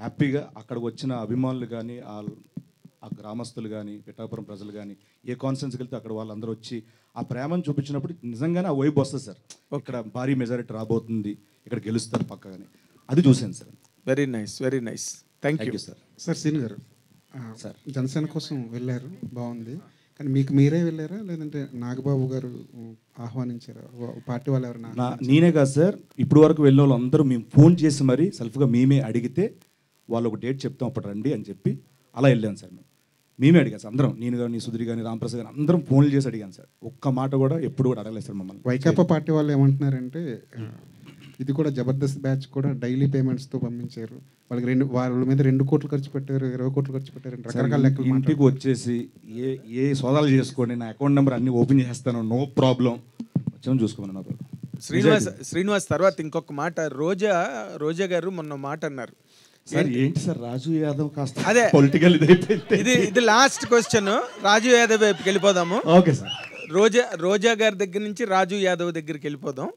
హ్యాపీగా. అక్కడికి వచ్చిన అభిమానులు కానీ, ఆ గ్రామస్తులు కానీ, పిఠాపురం ప్రజలు కానీ, ఏ కాన్ఫరెన్స్కి వెళ్తే అక్కడ వాళ్ళందరూ వచ్చి ఆ ప్రేమను చూపించినప్పుడు నిజంగానే ఆ వైబ్ వస్తుంది సార్. ఇక్కడ భారీ మెజారిటీ రాబోతుంది, ఇక్కడ గెలుస్తారు పక్కగానే, అది చూశాను sir. Very nice, very nice. Thank you sir. Sir Seenu గారు, సార్ జనసేన కోసం వెళ్ళారు, బాగుంది. కానీ మీకు మీరే వెళ్ళారా, లేదంటే నాగబాబు గారు ఆహ్వానించారా? పార్టీ వాళ్ళు ఎవరైనా? నేనే కాదు సార్, ఇప్పుడు వరకు వెళ్ళిన వాళ్ళు అందరూ మేము ఫోన్ చేసి మరీ సెల్ఫ్గా మేమే అడిగితే వాళ్ళు ఒక డేట్ చెప్తాం అప్పుడు రండి అని చెప్పి అలా వెళ్ళాను సార్. మేమే అడిగాను సార్ అందరం, నేను కానీ, సుధీర్ కానీ, రామప్రసాద్ కానీ అందరం ఫోన్లు చేసి అడిగాను సార్. ఒక్క మాట కూడా ఎప్పుడు కూడా అడగలేదు సార్ మమ్మల్ని. వైకాపా పార్టీ వాళ్ళు ఏమంటున్నారంటే ఇది కూడా జబర్దస్త్ బ్యాచ్ కూడా డైలీ పేమెంట్స్తో పంపించారు, వాళ్ళకి వాళ్ళ మీద 2 కోట్లు ఖర్చు పెట్టారు, 20 కోట్లు ఖర్చు పెట్టారు, రకరకాల లెక్కలు. ఇంటికి వచ్చేసి ఏ సోదాలు చేసుకోండి, నా అకౌంట్ నెంబర్ అన్ని ఓపెన్ చేస్తాను, నో ప్రాబ్లం, వచ్చాము చూసుకోమన్నారు. శ్రీనివాస్ తర్వాత ఇంకొక మాట, రోజా గారు మొన్న మాట అన్నారు. ఏంటి సార్, రాజు యాదవ్ కాస్త అదే పొలిటికల్ ఇది లాస్ట్ క్వశ్చన్, రాజు యాదవ్ వైపుకి వెళ్ళిపోదాము. Okay sir. రోజా గారి దగ్గర నుంచి రాజు యాదవ్ దగ్గరికి వెళ్ళిపోదాం.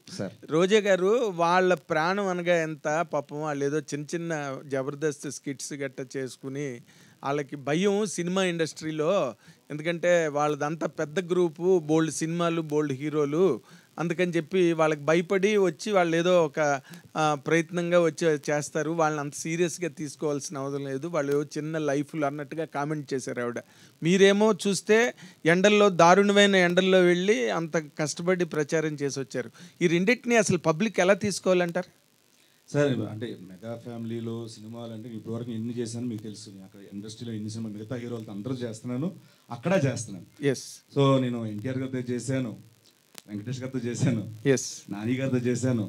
రోజా గారు వాళ్ళ ప్రాణం అనగా ఎంత పాపం, వాళ్ళు ఏదో చిన్న చిన్న జబర్దస్త్ స్కిట్స్ గట్ట చేసుకుని వాళ్ళకి భయం సినిమా ఇండస్ట్రీలో, ఎందుకంటే వాళ్ళదంతా పెద్ద గ్రూపు, బోల్డ్ సినిమాలు, బోల్డ్ హీరోలు, అందుకని చెప్పి వాళ్ళకి భయపడి వచ్చి వాళ్ళు ఏదో ఒక ప్రయత్నంగా వచ్చి చేస్తారు, వాళ్ళని అంత సీరియస్గా తీసుకోవాల్సిన అవసరం లేదు, వాళ్ళు చిన్న లైఫ్లు అన్నట్టుగా కామెంట్ చేశారు ఆవిడ. మీరేమో చూస్తే ఎండల్లో, దారుణమైన ఎండల్లో వెళ్ళి అంత కష్టపడి ప్రచారం చేసి వచ్చారు. ఈ రెండింటిని అసలు పబ్లిక్ ఎలా తీసుకోవాలంటారు సార్? అంటే మెగా ఫ్యామిలీలో సినిమాలు అంటే ఇప్పటివరకు ఎన్ని చేశాను మీకు తెలుసు, అక్కడ ఇండస్ట్రీలో ఎన్ని సినిమా మిగతా హీరోలతో అందరూ చేస్తున్నాను, అక్కడ చేస్తున్నాను. సో నేను ఎన్టీఆర్ గారితో చేశాను, వెంకటేష్ గారితో చేశాను, నాని గారితో చేశాను,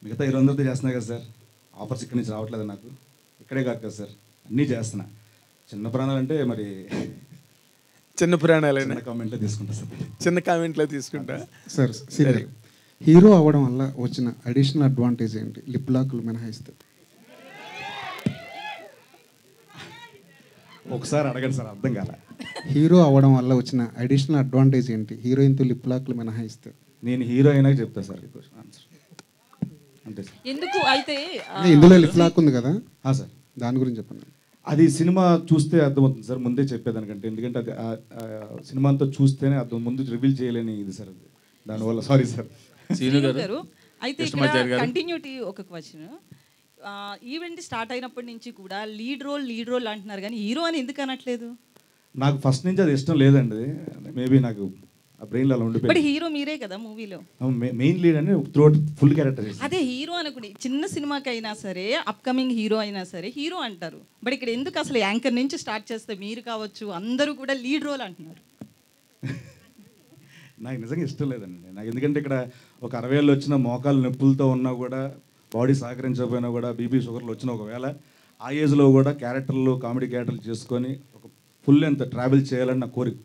మిగతా హీరోలందరితో చేస్తున్నా కదా సార్. ఆఫర్స్ ఇక్కడి నుంచి రావట్లేదు నాకు, ఇక్కడే కాదు కదా సార్, అన్నీ చేస్తున్నా. చిన్న ప్రాణాలు అంటే మరి చిన్న ప్రాణాలు కామెంట్లో తీసుకుంటా సార్, చిన్న కామెంట్లో తీసుకుంటా సార్. హీరో అవ్వడం వల్ల వచ్చిన అడిషనల్ అడ్వాంటేజ్ ఏంటి, లిప్ లాక్లు మినహాయిస్తే? ఒకసారి అడగండి సార్, అర్థం కాల. హీరో అవ్వడం వల్ల వచ్చిన అడిషనల్ అడ్వాంటేజ్ ఏంటి, హీరోయిన్తో లిప్ లాక్లు మినహాయిస్తే? నేను హీరో అయినా చెప్తా సార్, ఆన్సర్ అంతే సార్. ఎందుకు అయితే ఇందులో లిప్ లాక్ ఉంది కదా సార్, దాని గురించి చెప్పండి. అది సినిమా చూస్తే అర్థమవుతుంది సార్, ముందే చెప్పేదానికంటే, ఎందుకంటే అది సినిమా అంతా చూస్తేనే అర్థం, ముందు రివీల్ చేయలేని ఇది సార్, అది దానివల్ల సారీ సార్. సీను గారు అయితే ఇక్కడ కంటిన్యూటీ ఒక క్వశ్చన్, ఈవెంట్ స్టార్ట్ అయినప్పటి నుంచి కూడా లీడ్ రోల్ అంటున్నారు, కానీ హీరో అని ఎందుకు అనట్లేదు? నాకు ఫస్ట్ నుంచి అది ఇష్టం లేదండి, మేబీ నాకు ఆ బ్రెయిన్లో అలా ఉండిపోయింది. బట్ హీరో మీరే కదా మూవీలో, మెయిన్ లీడ్ అని త్రూఅవుట్ ఫుల్ క్యారెక్టర్. అదే హీరో అనుకోండి, చిన్న సినిమాకైనా సరే, అప్కమింగ్ హీరో అయినా సరే హీరో అంటారు. బట్ ఇక్కడ ఎందుకు అసలు యాంకర్ నుంచి స్టార్ట్ చేస్తే మీరు కావచ్చు అందరూ కూడా లీడ్ రోల్ అంటున్నారు? నాకు నిజంగా ఇష్టం లేదండి నాకు, ఎందుకంటే ఇక్కడ ఒక 60 ఏళ్ళు వచ్చిన మోకాలు నొప్పులతో ఉన్నా కూడా, బాడీ సహకరించకపోయినా కూడా, బీపీ షుగర్లు వచ్చిన ఒకవేళ ఆ ఏజ్లో కూడా క్యారెక్టర్లు, కామెడీ క్యారెక్టర్లు చేసుకొని ఒక ఫుల్ లెంత్ ట్రావెల్ చేయాలని నా కోరిక.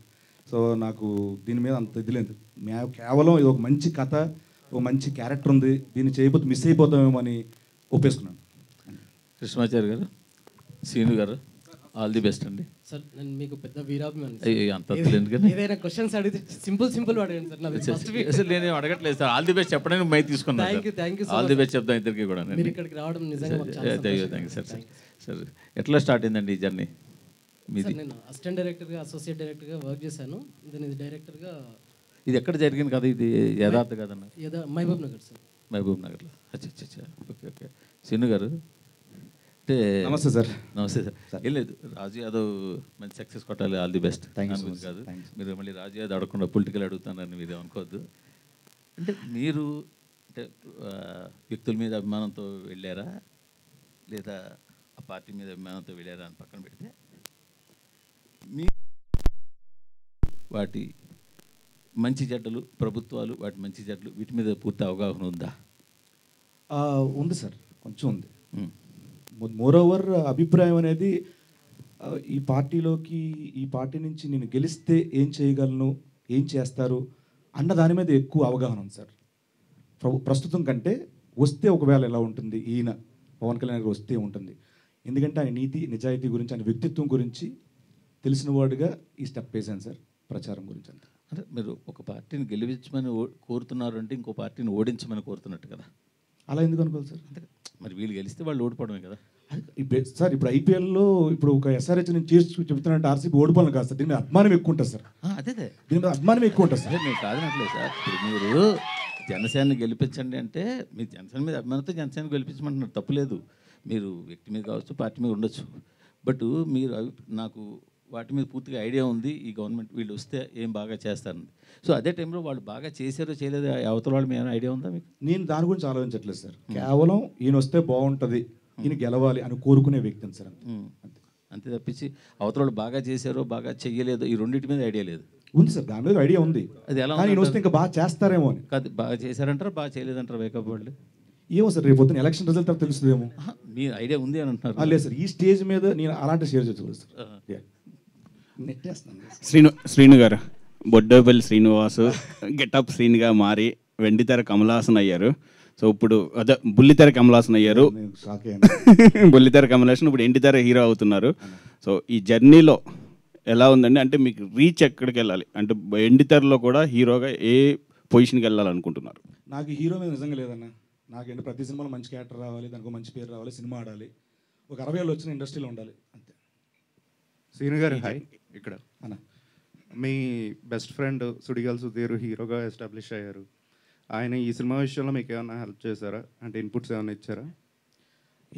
సో నాకు దీని మీద అంత ఇది లేదు, కేవలం ఇది ఒక మంచి కథ, ఒక మంచి క్యారెక్టర్ ఉంది, దీన్ని చేయకపోతే మిస్ అయిపోతామేమో అని ఒప్పేసుకున్నాను. కృష్ణమాచారి గారు, సీను గారు, ఆల్ ది బెస్ట్ అండి. సార్ నేను మీకు పెద్ద వీరాభిమాని, ఏదైనా క్వశ్చన్స్ అడిగితే సింపుల్ అడగండి సార్. అసలు నేను అడగట్లేదు సార్, ఆల్ ది బెస్ట్ చెప్పడానికి మై తీసుకున్నాను. Thank you all the best చెప్తాను ఇద్దరికి కూడా. మీరు ఇక్కడికి రావడం నిజంగా థ్యాంక్ యూ సార్. సార్ ఎట్లా స్టార్ట్ అయిందండి ఈ జర్నీ మీది? నేను అసిస్టెంట్ డైరెక్టర్గా, అసోసియేట్ డైరెక్టర్గా వర్క్ చేశాను, నేను ఇది డైరెక్టర్గా. ఇది ఎక్కడ జరిగింది కదా, ఇది యథార్థ కదన్న? మహబూబ్ నగర్ సార్. మహబూబ్ నగర్లో. అచ్చా. ఓకే. సీను గారు, అంటే నమస్తే సార్. నమస్తే సార్. ఏం లేదు, రాజు యాదవ్ మంచి సక్సెస్ కొట్టాలి, all the best. Thank you so గురించి much. కాదు, Thanks. మీరు మళ్ళీ రాజు యాదవ్ అడగకుండా పొలిటికల్ అడుగుతానని మీరు అనుకోవద్దు. అంటే మీరు అంటే వ్యక్తుల మీద అభిమానంతో వెళ్ళారా లేదా ఆ పార్టీ మీద అభిమానంతో వెళ్ళారా అని పక్కన పెడితే మీ వాటి మంచి చెడ్డలు, ప్రభుత్వాలు వాటి మంచి చెడ్డలు వీటి మీద పూర్తి అవగాహన ఉందా? ఉంది సార్, కొంచెం ఉంది. మోర్ ఓవర్ అభిప్రాయం అనేది ఈ పార్టీలోకి, ఈ పార్టీ నుంచి నేను గెలిస్తే ఏం చేయగలను, ఏం చేస్తారు అన్న దాని మీద ఎక్కువ అవగాహన ఉంది సార్. ప్రస్తుతం కంటే వస్తే ఒకవేళ ఎలా ఉంటుంది, ఈయన పవన్ కళ్యాణ్ గారు వస్తే ఉంటుంది. ఎందుకంటే ఆయన నీతి నిజాయితీ గురించి, ఆయన వ్యక్తిత్వం గురించి తెలిసిన వాడుగా ఈ స్టెప్ వేసాను సార్, ప్రచారం గురించి అంతా. అంటే మీరు ఒక పార్టీని గెలిపించమని కోరుతున్నారు అంటే ఇంకో పార్టీని ఓడించమని కోరుతున్నట్టు కదా? అలా ఎందుకు అనుకోవాలి సార్? అంటే మరి వీళ్ళు గెలిస్తే వాళ్ళు ఓడిపోవడమే కదా. ఇప్పుడు సార్, ఇప్పుడు ఐపీఎల్లో ఇప్పుడు ఒక ఎస్ఆర్హెచ్ నేను చేసి చెప్తున్నానంటే ఆర్సీబీ ఓడిపోవాలి కాదు సార్, దీని మీద అభిమానం ఎక్కువ ఉంటుంది సార్. అదే దీని మీద అభిమానం ఎక్కువ ఉంటుంది సార్. మీరు కాదనట్లేదు సార్. ఇప్పుడు మీరు జనసేనని గెలిపించండి అంటే మీరు జనసేన మీద అభిమానంతో జనసేన గెలిపించమంటున్నారు, తప్పులేదు. మీరు వ్యక్తి మీద కావచ్చు, పార్టీ మీద ఉండొచ్చు. బట్ మీరు నాకు వాటి మీద పూర్తిగా ఐడియా ఉంది, ఈ గవర్నమెంట్ వీళ్ళు వస్తే ఏం బాగా చేస్తారని. సో అదే టైంలో వాళ్ళు బాగా చేశారో చేయలేదో అవతల వాళ్ళు మీద ఐడియా ఉందా మీకు? నేను దాని గురించి ఆలోచించట్లేదు సార్. కేవలం ఈయన వస్తే బాగుంటుంది, ఈయన గెలవాలి అని కోరుకునే వ్యక్తిని సార్. అంతే తప్పించి అవతల వాళ్ళు బాగా చేశారో బాగా చెయ్యలేదో ఈ రెండింటి మీద ఐడియా లేదు. ఉంది సార్, దాని మీద ఐడియా ఉంది. అది ఎలా ఈయన వస్తే ఇంకా బాగా చేస్తారేమో అని. కాదు, బాగా చేశారంటారా బాగా చేయలేదంటారా వేకప్ వాళ్ళు? ఏమో సార్, రేపు పొద్దున ఎలక్షన్ రిజల్ట్ తర్వాత తెలుస్తుందేమో. మీ ఐడియా ఉంది అని అంటున్నారు. లేదు సార్, ఈ స్టేజ్ మీద నేను అలాంటి షేర్ చేసుకోలేదు సార్. శ్రీను గారు, బొడ్డోపల్లి శ్రీనివాసు గెటప్ శ్రీనిగా మారి వెండితెర కమలాసన్ అయ్యారు. సో ఇప్పుడు అదే బుల్లితెర కమలాసన్ అయ్యారు. బుల్లితెర కమలాసన్ ఇప్పుడు ఎండితెర హీరో అవుతున్నారు. సో ఈ జర్నీలో ఎలా ఉందండి? అంటే మీకు రీచ్ ఎక్కడికి వెళ్ళాలి అంటే ఎండితెరలో కూడా హీరోగా ఏ పొజిషన్కి వెళ్ళాలనుకుంటున్నారు? నాకు హీరో మీద నిజంగా లేదన్న. నాకేంటి ప్రతి సినిమాలో మంచి క్యారెక్టర్ రావాలి, దానికి మంచి పేరు రావాలి, సినిమా ఆడాలి, ఒక 60 ఏళ్ళు వచ్చిన ఇండస్ట్రీలో ఉండాలి అంతే. శ్రీను గారు హాయ్. ఇక్కడ అన్న మీ బెస్ట్ ఫ్రెండ్ సుడిగాల్ సుధీర్ హీరోగా ఎస్టాబ్లిష్ అయ్యారు. ఆయన ఈ సినిమా విషయంలో మీకు ఏమైనా హెల్ప్ చేశారా? అంటే ఇన్పుట్స్ ఏమైనా ఇచ్చారా?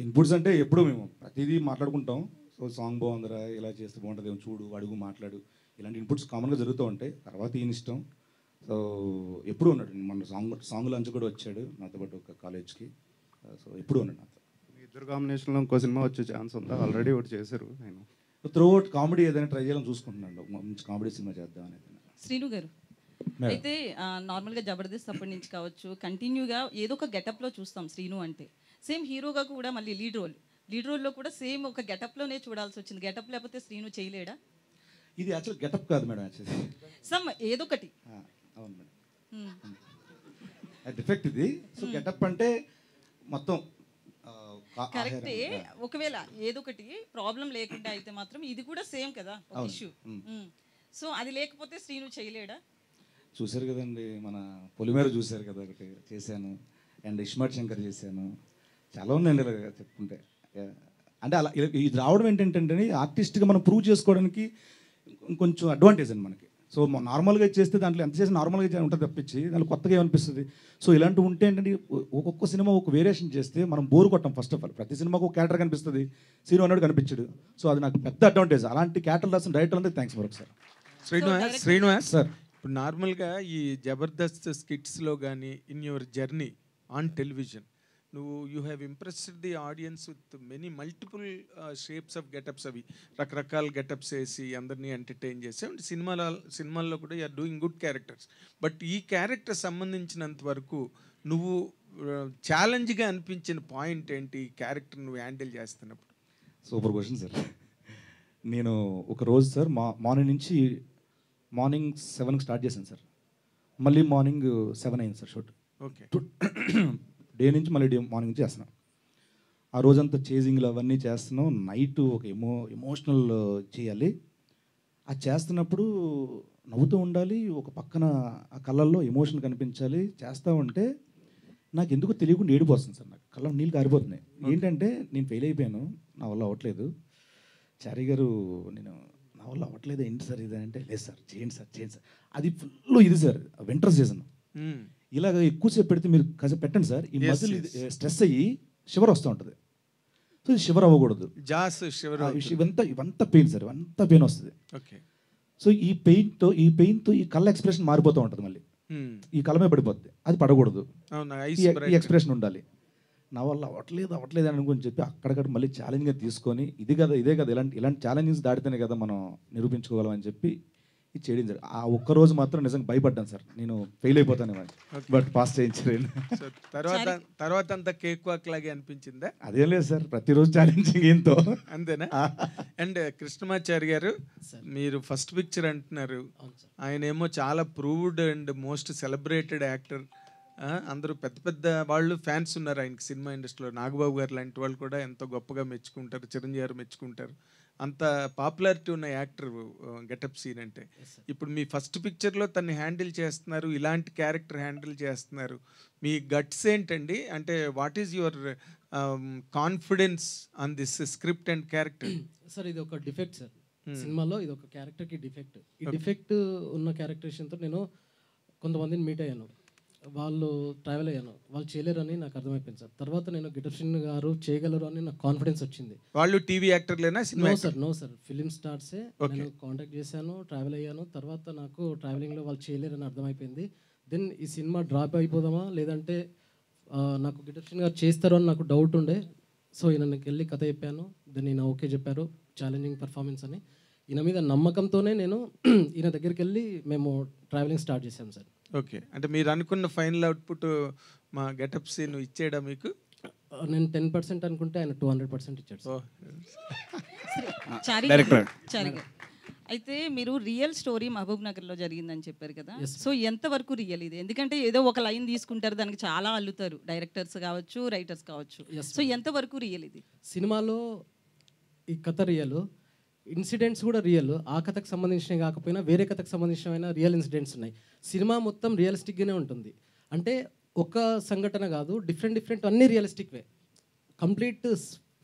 ఇన్పుట్స్ అంటే ఎప్పుడు మేము ప్రతిదీ మాట్లాడుకుంటాం. సో సాంగ్ బాగుందిరా, ఇలా చేస్తే బాగుంటుంది, ఏమో చూడు, అడుగు, మాట్లాడు, ఇలాంటి ఇన్పుట్స్ కామన్గా జరుగుతూ ఉంటాయి. తర్వాత ఈయన ఇష్టం. సో ఎప్పుడు ఉన్నాడు, మన సాంగ్ లంచ్ కూడా వచ్చాడు నాతో పాటు ఒక కాలేజ్కి. సో ఎప్పుడు ఉన్నాడు నాతో. మీ ఇద్దరు కాంబినేషన్లో ఇంకో సినిమా వచ్చే ఛాన్స్ ఉందా? ఆల్రెడీ ఒకటి చేశారు. నేను త్రూ అవుట్ కామెడీ ఏదైనా ట్రై చేయాలని చూసుకుంటున్నాను, మంచి కామెడీ సినిమా చేద్దాం అనేది. శ్రీను గారు అయితే నార్మల్గా జబర్దస్త్ అప్పటి నుంచి కావచ్చు కంటిన్యూగా ఏదో ఒక గెటప్లో చూస్తాం శ్రీను అంటే. సేమ్ హీరోగా కూడా మళ్ళీ లీడ్ రోల్లో కూడా సేమ్ ఒక గెటప్లోనే చూడాల్సి వచ్చింది. గెటప్ లేకపోతే శ్రీను చేయలేడా? ఇది యాక్చువల్ గెటప్ కాదు మేడం, యాక్చువల్లీ సమ్ ఏదొకటి. అవును మేడం, డిఫెక్ట్ ఇది. సో గెటప్ అంటే మొత్తం కరెక్టే. ఒకవేళ ఏదొకటి ప్రాబ్లం లేకుండా అయితే మాత్రం ఇది కూడా సేమ్ కదా ఒక ఇష్యూ. సో అది లేకపోతే శ్రీను చేయలేడా? చూశారు కదండి, మన పొలిమేర చూశారు కదా, ఒకటి చేశాను. అండ్ ఇస్మార్ట్ శంకర్ చేశాను. చాలా ఉన్నాయండి ఇలా చెప్పుకుంటే. అంటే అలా ఇది రావడం ఏంటంటే ఆర్టిస్ట్గా మనం ప్రూవ్ చేసుకోవడానికి కొంచెం అడ్వాంటేజ్ అండి మనకి. సో నార్మల్గా చేస్తే దాంట్లో ఎంత చేసి నార్మల్గా ఉంటుంది తప్పించి దాంట్లో కొత్తగా ఏమనిపిస్తుంది. సో ఇలాంటివి ఉంటే ఏంటంటే ఒక్కొక్క సినిమా ఒక వేరియేషన్ చేస్తే మనం బోర్ కొట్టాం. ఫస్ట్ ఆఫ్ ఆల్ ప్రతి సినిమాకు ఒక క్యారెక్టర్ కనిపిస్తుంది, సీరో అన్నాడు కనిపించాడు. సో అది నాకు పెద్ద అడ్వాంటేజ్. అలాంటి క్యారెక్టర్ రాసిన డైరెక్టర్ అందరికి thanks for sir. Srinivas sir, ఇప్పుడు నార్మల్గా ఈ జబర్దస్త్ స్కిట్స్లో కానీ in your journey on television you have impressed the audience with many multiple shapes of getups. అవి రకరకాల గెటప్స్ వేసి అందరినీ ఎంటర్టైన్ చేసి అండ్ సినిమాల్లో కూడా you're doing good characters. But ఈ క్యారెక్టర్ సంబంధించినంత వరకు నువ్వు ఛాలెంజ్గా అనిపించిన పాయింట్ ఏంటి ఈ క్యారెక్టర్ నువ్వు హ్యాండిల్ చేస్తున్నప్పుడు? Super question sir. నేను ఒక రోజు సార్ మార్నింగ్ 7కి స్టార్ట్ చేశాను సార్. మళ్ళీ మార్నింగ్ 7 అయింది సార్ షూట్. ఓకే. డే నుంచి మళ్ళీ మార్నింగ్ నుంచి చేస్తున్నాం. ఆ రోజంతా చేజింగ్లు అవన్నీ చేస్తున్నాం. నైట్ ఒక ఎమోషనల్ చేయాలి. అది చేస్తున్నప్పుడు నవ్వుతూ ఉండాలి, ఒక పక్కన ఆ కళ్ళల్లో ఎమోషన్ కనిపించాలి. చేస్తూ ఉంటే నాకు ఎందుకు తెలియకుండా ఏడుపు వస్తుంది సార్. నాకు కళ్ళ నీళ్ళు కారిపోతున్నాయి. ఏంటంటే నేను ఫెయిల్ అయిపోయాను, నా వల్ల అవ్వట్లేదు. చారీ గారు నా వల్ల అవ్వట్లేదు ఏంటి సార్ ఇది అంటే, లేదు సార్ చేయండి సార్. అది ఫుల్ ఇది సార్ వింటర్ సీజన్. ఇలాగ ఎక్కువసేపు పెడితే మీరు కాసేపు పెట్టండి సార్, ఈ మజిల్ స్ట్రెస్ అయ్యి షివర్ వస్తూ ఉంటుంది. సో ఇది షివర్ అవ్వకూడదు. జాస్ షివర్ ఇవంతా పెయిన్ సార్, ఇవంతా పెయిన్ వస్తుంది. ఓకే. సో ఈ పెయిన్తో ఈ కళ్ళ ఎక్స్ప్రెషన్ మారిపోతూ ఉంటుంది. మళ్ళీ ఈ కళ్ళమే పడిపోద్ది, అది పడకూడదు. ఈ ఎక్స్ప్రెషన్ ఉండాలి. నా వల్ల అవ్వట్లేదు అని అనుకుని చెప్పి అక్కడికక్కడ మళ్ళీ ఛాలెంజ్గా తీసుకొని ఇదే కదా ఇలాంటి ఛాలెంజెస్ దాటితేనే కదా మనం నిరూపించుకోగలం అని చెప్పి ఇది చేయడం జరిగింది. ఆ ఒక్కరోజు మాత్రం నిజంగా భయపడ్డాను సార్, నేను ఫెయిల్ అయిపోతాను బట్ పాస్ చేయించలేదు. తర్వాత అంతా కేక్ వాక్ లాగే అనిపించిందా? అదేం లేదు సార్, ప్రతిరోజు ఛాలెంజింగ్ ఏంతో అంతేనా? అండ్ కృష్ణమాచారి గారు, మీరు ఫస్ట్ పిక్చర్ అంటున్నారు, ఆయన ఏమో చాలా proved and most celebrated actor. అందరూ పెద్ద వాళ్ళు ఫ్యాన్స్ ఉన్నారు ఆయనకి సినిమా ఇండస్ట్రీలో. నాగబాబు గారు లాంటి వాళ్ళు కూడా ఎంతో గొప్పగా మెచ్చుకుంటారు, చిరంజీవి గారు మెచ్చుకుంటారు. అంత పాపులారిటీ ఉన్న యాక్టర్ గెటప్ సీన్ అంటే. ఇప్పుడు మీ ఫస్ట్ పిక్చర్లో తన్ని హ్యాండిల్ చేస్తున్నారు, ఇలాంటి క్యారెక్టర్ హ్యాండిల్ చేస్తున్నారు. మీ గట్స్ ఏంటండి? అంటే what is your confidence on this script and character? Sir ఇది ఒక డిఫెక్ట్ సార్ సినిమాలో, ఇది ఒక క్యారెక్టర్కి డిఫెక్ట్. ఈ డిఫెక్ట్ ఉన్న క్యారెక్టరేషన్తో నేను కొంతమందిని మీట్ అయ్యాను, వాళ్ళు ట్రావెల్ అయ్యాను, వాళ్ళు చేయలేరు అని నాకు అర్థమైపోయింది సార్. తర్వాత నేను గెటప్ సీన్ గారు చేయగలరు అని నాకు కాన్ఫిడెన్స్ వచ్చింది. వాళ్ళు టీవీ యాక్టర్లేనా? నో సార్ ఫిలిం స్టార్సే. నేను కాంటాక్ట్ చేశాను, ట్రావెల్ అయ్యాను. తర్వాత నాకు ట్రావెలింగ్లో వాళ్ళు చేయలేరు అని అర్థమైపోయింది. దెన్ ఈ సినిమా డ్రాప్ అయిపోదామా లేదంటే నాకు గెటప్ సీన్ గారు చేస్తారు అని నాకు డౌట్ ఉండే. సో ఈయనకి వెళ్ళి కథ చెప్పాను, దెన్ ఈయన ఓకే చెప్పారు, ఛాలెంజింగ్ పర్ఫార్మెన్స్ అని. ఈయన మీద నమ్మకంతోనే నేను ఈయన దగ్గరికి వెళ్ళి మేము ట్రావెలింగ్ స్టార్ట్ చేశాం సార్. ఓకే. అంటే మీరు అనుకున్న ఫైనల్ అవుట్పుట్ మా గెటప్ సీన్ ఇచ్చేయడా మీకు? నేను 10% అనుకుంటే ఆయన 200% ఇచ్చాడు. అయితే మీరు రియల్ స్టోరీ మహబూబ్ నగర్లో జరిగిందని చెప్పారు కదా, సో ఎంతవరకు రియల్ ఇది? ఎందుకంటే ఏదో ఒక లైన్ తీసుకుంటారు, దానికి చాలా అల్లుతారు డైరెక్టర్స్ కావచ్చు, రైటర్స్ కావచ్చు. సో ఎంతవరకు రియల్ ఇది? సినిమాలో ఈ కథ రియల్, ఇన్సిడెంట్స్ కూడా రియల్. ఆ కథకు సంబంధించినవి కాకపోయినా వేరే కథకు సంబంధించిన రియల్ ఇన్సిడెంట్స్ ఉన్నాయి. సినిమా మొత్తం రియలిస్టిక్గానే ఉంటుంది. అంటే ఒక సంఘటన కాదు, డిఫరెంట్ అన్నీ రియలిస్టిక్ వే. కంప్లీట్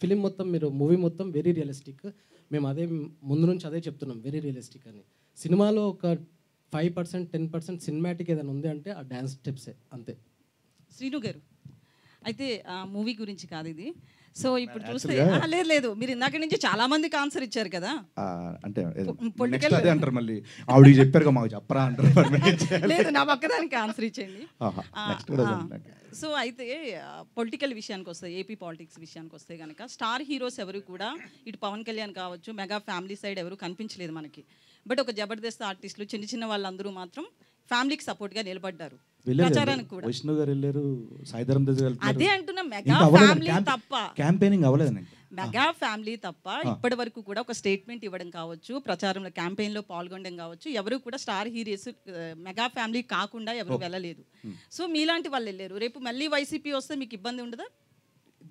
ఫిలిం మొత్తం, మీరు మూవీ మొత్తం వెరీ రియలిస్టిక్. మేము అదే ముందు నుంచి అదే చెప్తున్నాం, వెరీ రియలిస్టిక్ అని. సినిమాలో ఒక 5% 10% సినిమాటిక్ ఏదైనా ఉంది అంటే ఆ డ్యాన్స్ స్టెప్సే, అంతే. శ్రీను గారు, అయితే మూవీ గురించి కాదు ఇది. సో ఇప్పుడు చూస్తే లేదు మీరు ఇందాక నుంచి చాలా మందికి ఆన్సర్ ఇచ్చారు కదా, అంటే అదే అంటారు మళ్ళీ ఆవిడ చెప్పారు మాకు చెప్పరా అంటారు. లేదు నా పక్కదానికి ఆన్సర్ ఇచ్చేయండి. సో అయితే పొలిటికల్ విషయానికి వస్తే, ఏపీ పాలిటిక్స్ విషయానికి వస్తే కనుక స్టార్ హీరోస్ ఎవరు కూడా ఇటు పవన్ కళ్యాణ్ కావచ్చు, మెగా ఫ్యామిలీ సైడ్ ఎవరు కనిపించలేదు మనకి. బట్ ఒక జబర్దస్త్ ఆర్టిస్టులు చిన్న వాళ్ళందరూ మాత్రం ఫ్యామిలీకి సపోర్ట్గా నిలబడ్డారు. ప్రచారానికి కూడా విష్ణు గారు వెళ్ళారు, సాయిధరం దగ్గర అదే అంటున్నా, మెగా ఫ్యామిలీ తప్ప క్యాంపెయినింగ్ అవ్వలేదు. మెగా ఫ్యామిలీ తప్ప ఇప్పటి వరకు కూడా ఒక స్టేట్మెంట్ ఇవ్వడం కావచ్చు, ప్రచారంలో క్యాంపెయిన్లో పాల్గొనడం కావచ్చు, ఎవరు కూడా స్టార్ హీరోస్ మెగా ఫ్యామిలీ కాకుండా ఎవరు వెళ్ళలేదు. సో మీలాంటి వాళ్ళు వెళ్ళారు. రేపు మళ్ళీ వైసీపీ వస్తే మీకు ఇబ్బంది ఉండదా?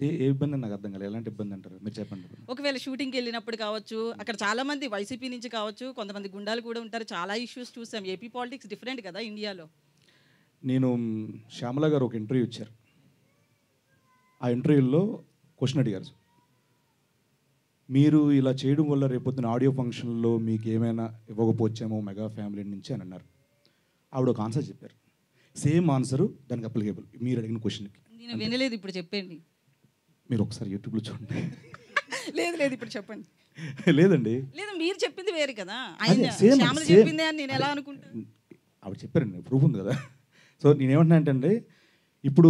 ఏ ఇబ్బంది నాకు అర్థం కాలేదు. ఎలాంటి ఇబ్బంది అంటారు మీరు చెప్పండి. ఒకవేళ షూటింగ్కి వెళ్ళినప్పుడు కావచ్చు, అక్కడ చాలా మంది వైసీపీ నుంచి కావచ్చు, కొంతమంది గుండాలు కూడా ఉంటారు, చాలా ఇష్యూస్ చూసాం. ఏపీ పాలిటిక్స్ డిఫరెంట్ కదా ఇండియాలో. నేను శ్యామల గారు ఒక ఇంటర్వ్యూ ఇచ్చారు. ఆ ఇంటర్వ్యూలో క్వశ్చన్ అడిగారు, మీరు ఇలా చేయడం వల్ల రేపొద్దున ఆడియో ఫంక్షన్లో మీకు ఏమైనా ఇవ్వకపోవచ్చేమో మెగా ఫ్యామిలీ నుంచి అని అన్నారు. ఆవిడ ఒక ఆన్సర్ చెప్పారు, సేమ్ ఆన్సరు దానికి అప్లికేబుల్ మీరు అడిగిన క్వశ్చన్కి. నేను వినలేదు, ఇప్పుడు చెప్పండి. మీరు ఒకసారి యూట్యూబ్లో చూడండి. లేదు ఇప్పుడు చెప్పండి. లేదండి, లేదు మీరు చెప్పింది వేరు కదా, శ్యామల చెప్పింది అని నేను ఎలా అనుకుంటాను? ఆవిడ చెప్పారండి, ప్రూఫ్ ఉంది కదా. సో నేనేమంటున్నా అంటే, ఇప్పుడు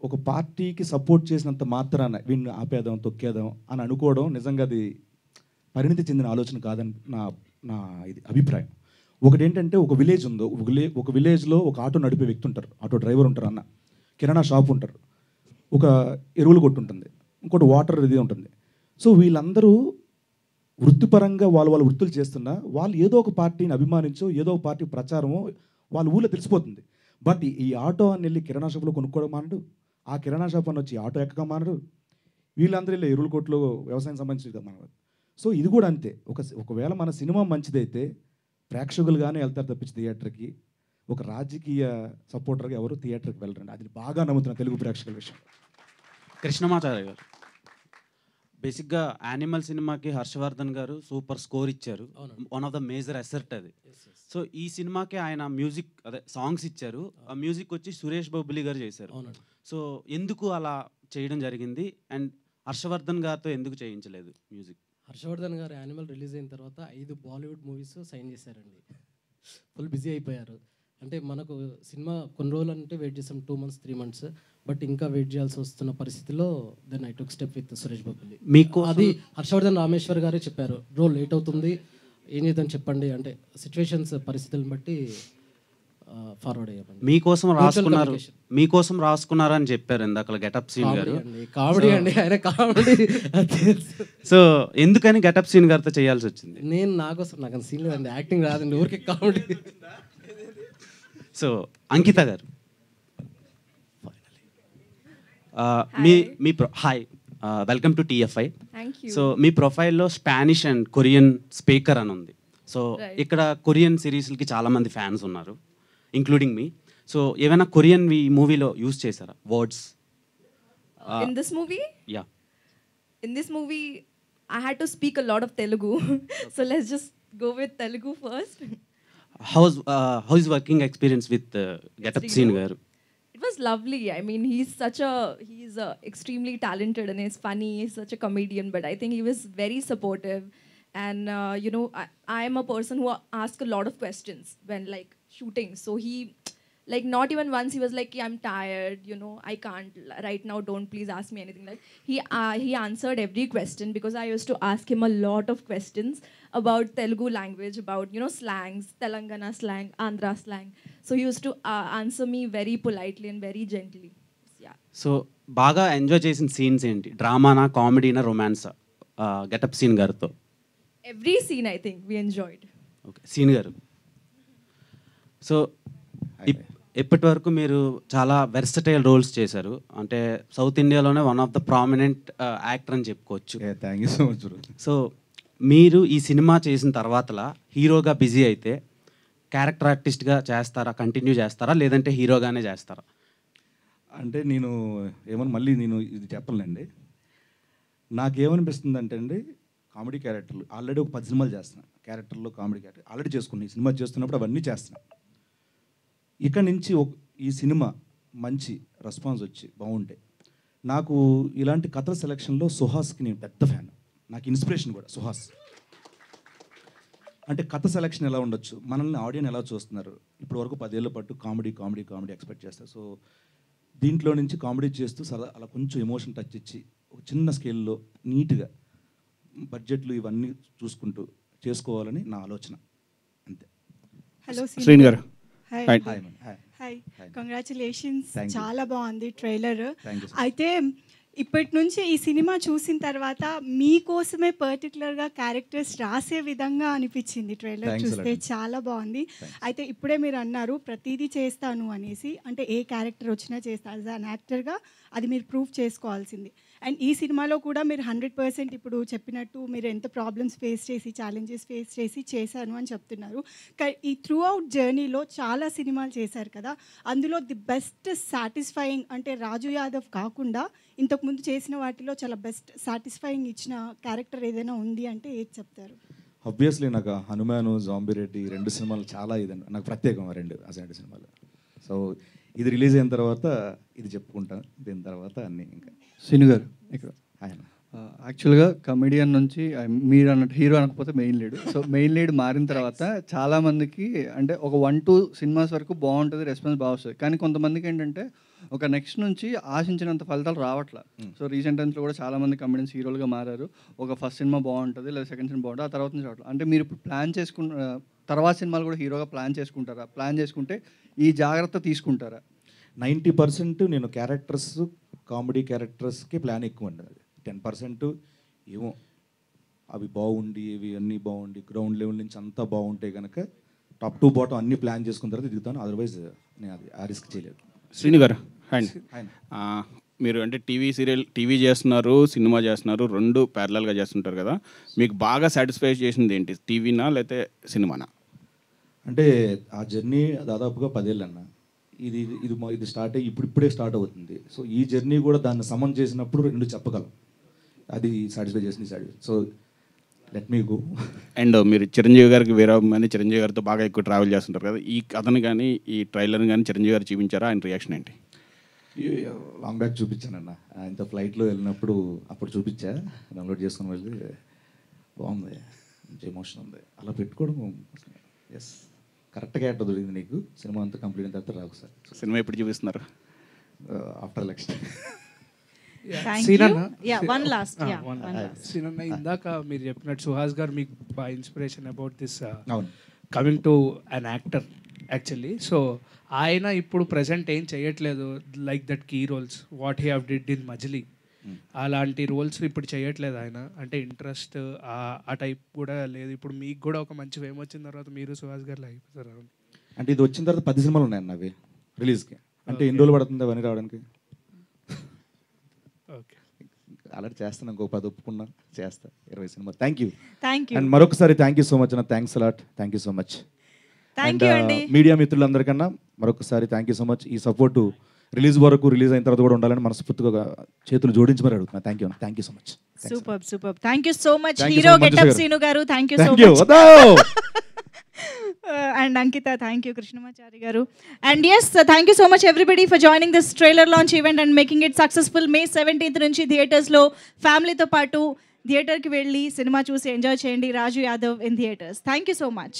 ఒక పార్టీకి సపోర్ట్ చేసినంత మాత్రాన వీడిని ఆపేద్దాం, తొక్కేద్దాం అని అనుకోవడం నిజంగా అది పరిణితి చెందిన ఆలోచన కాదని నా ఇది అభిప్రాయం. ఒకటి ఏంటంటే, ఒక విలేజ్ ఉందో, ఒక విలేజ్లో ఒక ఆటో నడిపే వ్యక్తి ఉంటారు, ఆటో డ్రైవర్ ఉంటారు, అన్న కిరాణా షాప్ ఉంటారు, ఒక ఎరువులు కొట్టు ఉంటుంది, ఇంకోటి వాటర్ ఇది ఉంటుంది. సో వీళ్ళందరూ వృత్తిపరంగా వాళ్ళ వృత్తులు చేస్తున్నా వాళ్ళు ఏదో ఒక పార్టీని అభిమానించో, ఏదో ఒక పార్టీ ప్రచారమో వాళ్ళ ఊళ్ళో తెలిసిపోతుంది. బట్ ఈ ఆటో అని వెళ్ళి కిరాణా షాప్లో కొనుక్కోవడం మానడు, ఆ కిరాణా షాప్ అని వచ్చి ఆటో ఎక్కగా మానడు, వీళ్ళందరూ వెళ్ళి ఎరువుల కొట్లు వ్యవసాయం సంబంధించి మానడు. సో ఇది కూడా అంతే. ఒకవేళ మన సినిమా మంచిదైతే ప్రేక్షకులుగానే వెళ్తారు తప్పించి థియేటర్కి. ఒక రాజకీయ సపోర్టర్గా ఎవరు థియేటర్కి వెళ్ళరండి. అది బాగా నమ్ముతున్నా తెలుగు ప్రేక్షకుల విషయం. కృష్ణమాచార్య గారు, బేసిక్గా యానిమల్ సినిమాకి హర్షవర్ధన్ గారు సూపర్ స్కోర్ ఇచ్చారు, one of the major asset అది. సో ఈ సినిమాకి ఆయన మ్యూజిక్ అదే సాంగ్స్ ఇచ్చారు, ఆ మ్యూజిక్ వచ్చి సురేష్ బొబ్బిలి గారు చేశారు. సో ఎందుకు అలా చేయడం జరిగింది? అండ్ హర్షవర్ధన్ గారితో ఎందుకు చేయించలేదు మ్యూజిక్? హర్షవర్ధన్ గారు యానిమల్ రిలీజ్ అయిన తర్వాత 5 బాలీవుడ్ మూవీస్ సైన్ చేశారండి. ఫుల్ బిజీ అయిపోయారు. అంటే మనకు సినిమా కొన్ని రోజులు అంటే వెయిట్ చేసాం, 2 months 3 months, బట్ ఇంకా వెయిట్ చేయాల్సి వస్తున్న పరిస్థితిలో then I took step with Suresh బాబులి. మీకు అది హర్షవర్ధన్ రామేశ్వర్ గారే చెప్పారు, బ్రో లేట్ అవుతుంది, ఏం చేద్దాం చెప్పండి అంటే సిచ్యువేషన్స్ పరిస్థితులను బట్టి ఫార్వర్డ్ అయ్యామండి. మీకోసం రాసుకున్నారని చెప్పారు ఇందాక గెటప్ సీన్ గారు. కామెడీ అండి, ఆయన కామెడీ. సో ఎందుకని గెటప్ సీన్ గారితో చేయాల్సి వచ్చింది? నేను నాకు సీన్ లేదండి, యాక్టింగ్ రాదండి, ఊరికే comedy. So Ankita garu, hi, welcome to TFI. So మీ ప్రొఫైల్లో స్పానిష్ అండ్ కొరియన్ స్పీకర్ అని ఉంది. సో ఇక్కడ కొరియన్ సిరీస్లకి చాలామంది ఫ్యాన్స్ ఉన్నారు, ఇంక్లూడింగ్ మీ. సో ఏమైనా కొరియన్ ఈ మూవీలో యూజ్ చేశారా words? In this movie? Yeah. In this movie, I had to speak a lot of Telugu. So let's just go with Telugu first. How's working experience with Getup Scene garu? It was lovely. I mean, he's extremely talented and he's funny. He's such a comedian, but I think he was very supportive. And I am a person who asks a lot of questions when like shooting. So he, like, not even once he was like, I'm tired, I can't right now, don't please ask me anything. Like he answered every question, because I used to ask him a lot of questions about Telugu language, about slangs, Telangana slang, Andhra slang. So he used to answer me very politely and very gently. Yeah. So baga enjoy chesin scenes enti? Drama na, comedy na, romance? Getup Scene garto every scene I think we enjoyed. Okay, Scene garu. So ఇప్పటి వరకు మీరు చాలా versatile roles చేశారు, అంటే south ఇండియాలోనే one of the prominent actor అని చెప్పుకోవచ్చు. Thank you so much. So మీరు ఈ సినిమా చేసిన తర్వాతలా హీరోగా బిజీ అయితే క్యారెక్టర్ ఆర్టిస్ట్గా చేస్తారా, కంటిన్యూ చేస్తారా, లేదంటే హీరోగానే చేస్తారా? అంటే నేను మళ్ళీ ఇది చెప్పలేండి. నాకేమనిపిస్తుంది అంటే అండి, కామెడీ క్యారెక్టర్లు ఆల్రెడీ ఒక 10 సినిమాలు చేస్తున్నాను, క్యారెక్టర్లో కామెడీ క్యారెక్టర్ ఆల్రెడీ చేసుకున్నాను. ఈ సినిమా చేస్తున్నప్పుడు అవన్నీ చేస్తున్నాను. ఇక్కడ నుంచి ఈ సినిమా మంచి రెస్పాన్స్ వచ్చి బాగుంటే, నాకు ఇలాంటి కథల సెలక్షన్లో సుహాస్కి నేను పెద్ద ఫ్యాన్, నాకు ఇన్స్పిరేషన్ కూడా సుహాస్. అంటే కథ సెలక్షన్ ఎలా ఉండొచ్చు, మనల్ని ఆడియన్స్ ఎలా చూస్తున్నారు, ఇప్పటి వరకు 10 ఏళ్ళ పాటు కామెడీ కామెడీ కామెడీ ఎక్స్పెక్ట్ చేస్తారు. సో దీంట్లో నుంచి కామెడీ చేస్తూ అలా కొంచెం ఎమోషన్ టచ్ ఇచ్చి ఒక చిన్న స్కేల్లో నీట్గా బడ్జెట్లు ఇవన్నీ చూసుకుంటూ చేసుకోవాలని నా ఆలోచన, అంతే. హలో శ్రీని గారు, హాయ్, కంగ్రాచులేషన్స్. చాలా బాగుంది ట్రైలర్. అయితే ఇప్పటి నుంచి ఈ సినిమా చూసిన తర్వాత మీకోసమే పర్టికులర్గా క్యారెక్టర్స్ రాసే విధంగా అనిపించింది ట్రైలర్ చూస్తే, చాలా బాగుంది. అయితే ఇప్పుడే మీరు అన్నారు ప్రతిదీ చేస్తాను అనేసి, అంటే ఏ క్యారెక్టర్ వచ్చినా చేస్తాను యాజ్ అన్ యాక్టర్గా, అది మీరు ప్రూవ్ చేసుకోవాల్సింది. అండ్ ఈ సినిమాలో కూడా మీరు 100% ఇప్పుడు చెప్పినట్టు మీరు ఎంత ప్రాబ్లమ్స్ ఫేస్ చేసి ఛాలెంజెస్ ఫేస్ చేసి చేశాను అని చెప్తున్నారు. ఈ త్రూ అవుట్ జర్నీలో చాలా సినిమాలు చేశారు కదా, అందులో ది బెస్ట్ సాటిస్ఫైయింగ్ అంటే రాజు యాదవ్ కాకుండా ఇంతకుముందు చేసిన వాటిలో చాలా బెస్ట్ సాటిస్ఫైయింగ్ ఇచ్చిన క్యారెక్టర్ ఏదైనా ఉంది అంటే ఏది చెప్తారు? ఆబ్వియస్లీ నాకు హనుమాను, జాంబిరెడ్డి 2 సినిమాలు చాలా ఇదండి, నాకు ప్రత్యేకం 2 అసలు సినిమాలు. సో ఇది రిలీజ్ అయిన తర్వాత ఇది చెప్పుకుంటాను, దీని తర్వాత అన్నీ. ఇంకా శ్రీను గారు ఇక్కడ యాక్చువల్గా కమెడియన్ నుంచి మీరు అన్నట్టు హీరో అనకపోతే main lead. So main lead మారిన తర్వాత చాలామందికి అంటే ఒక 1-2 సినిమాస్ వరకు బాగుంటుంది, రెస్పాన్స్ బాగా వస్తుంది. కానీ కొంతమందికి ఏంటంటే ఒక నెక్స్ట్ నుంచి ఆశించినంత ఫలితాలు రావట్లా. సో రీసెంట్ టైమ్స్లో కూడా చాలామంది కమెడియన్స్ హీరోలుగా మారారు. ఒక ఫస్ట్ సినిమా బాగుంటుంది లేదా సెకండ్ సినిమా బాగుంటుంది, ఆ తర్వాత నుంచి రావట్లేదు. అంటే మీరు ఇప్పుడు ప్లాన్ చేసుకున్న తర్వాత సినిమాలు కూడా హీరోగా ప్లాన్ చేసుకుంటారా? ప్లాన్ చేసుకుంటే ఈ జాగ్రత్త తీసుకుంటారా? 90% నేను క్యారెక్టర్స్, కామెడీ క్యారెక్టర్స్కి ప్లాన్ ఎక్కువ అండి. 10% ఏమో అవి బాగుండి ఇవి అన్నీ బాగుండి గ్రౌండ్ లెవెల్ నుంచి అంతా బాగుంటే కనుక టాప్ టు బాటమ్ అన్నీ ప్లాన్ చేసుకున్న తర్వాత దిగుతాను, అదర్వైజ్ నేను అది ఆ రిస్క్ చేయలేదు. శ్రీను గారు మీరు అంటే టీవీ చేస్తున్నారు, సినిమా చేస్తున్నారు, 2 ప్యారలల్గా చేస్తుంటారు కదా, మీకు బాగా సాటిస్ఫై చేసింది ఏంటి, టీవీనా లేకపోతే సినిమానా? అంటే ఆ జర్నీ దాదాపుగా 10 ఏళ్ళు అన్న. ఇది స్టార్ట్ అయ్యి ఇప్పుడే స్టార్ట్ అవుతుంది. సో ఈ జర్నీ కూడా దాన్ని సమన్ చేసినప్పుడు 2 చెప్పగలం, అది సాటిస్ఫై చేసింది satisfy. So let me go. And మీరు చిరంజీవి గారికి వీరాభిమాని, చిరంజీవి గారితో బాగా ఎక్కువ ట్రావెల్ చేస్తుంటారు కదా, ఈ కథను కానీ ఈ ట్రైలర్ని కానీ చిరంజీవి గారు చూపించారా, ఆయన రియాక్షన్ ఏంటి? లాంగ్ బ్యాక్ చూపించానన్న, ఇంత ఫ్లైట్లో వెళ్ళినప్పుడు అప్పుడు చూపించా, డౌన్లోడ్ చేసుకుని వెళ్ళి బాగుంది, మంచి ఎమోషన్ ఉంది, అలా పెట్టుకోవడం ఎస్ కరెక్ట్ క్యారెక్టర్ దొరికింది నీకు. సినిమా అంతా కంప్లీట్ అయిన తర్వాత రాకు సార్. సినిమా ఎప్పుడు చూపిస్తున్నారు? After election. సీనన్న, ఇందాక మీరు చెప్పినట్టు సుహాస్ గారు మీకు బాగా ఇన్స్పిరేషన్ అబౌట్ దిస్ అవును coming to an actor actually. So ఆయన ఇప్పుడు ప్రజెంట్ ఏం చేయట్లేదు like that key roles what he have did in Majili, అలాంటి రోల్స్ ఇప్పుడు చేయట్లేదు ఆయన. అంటే ఇంట్రెస్ట్ ఆ టైప్ కూడా లేదు. ఇప్పుడు మీకు కూడా ఒక మంచి ఫేమ్ వచ్చిన తర్వాత మీరు సుహాస్ గారు అయిపోతారు. అంటే ఇది వచ్చిన తర్వాత 10 సినిమాలు ఉన్నాయండి అవి రిలీజ్కి. అంటే ఎన్ని రోజులు పడుతుంది అవన్నీ రావడానికి? ఓకే, అలా చేస్తాను, ఇంకో 10 ఒప్పుకున్నా చేస్తా, 20 సినిమా. Thank you. అండ్ మరొకసారి థ్యాంక్ యూ సో మచ్ అన్న, thanks a lot, thank you so much. And media మిత్రులందరికన్నా మరొకసారి థ్యాంక్ యూ సో మచ్. ఈ సపోర్టు రిలీజ్ వరకు, రిలీజ్ అయిన తర్వాత కూడా ఉండాలని మనస్ఫూర్తిగా చేతులు జోడించి మరి అడుగుతున్నా. Thank you so much. Super. Thank you so much hero getup Seenu గారు. Thank you so much. And Ankita, thank you Krishnamachari garu. And yes, thank you so much everybody for joining this trailer launch event and making it successful. May 17th nunchi theaters lo family tho paatu theater ki velli cinema choose enjoy cheyandi. Raju Yadav in theaters. Thank you so much.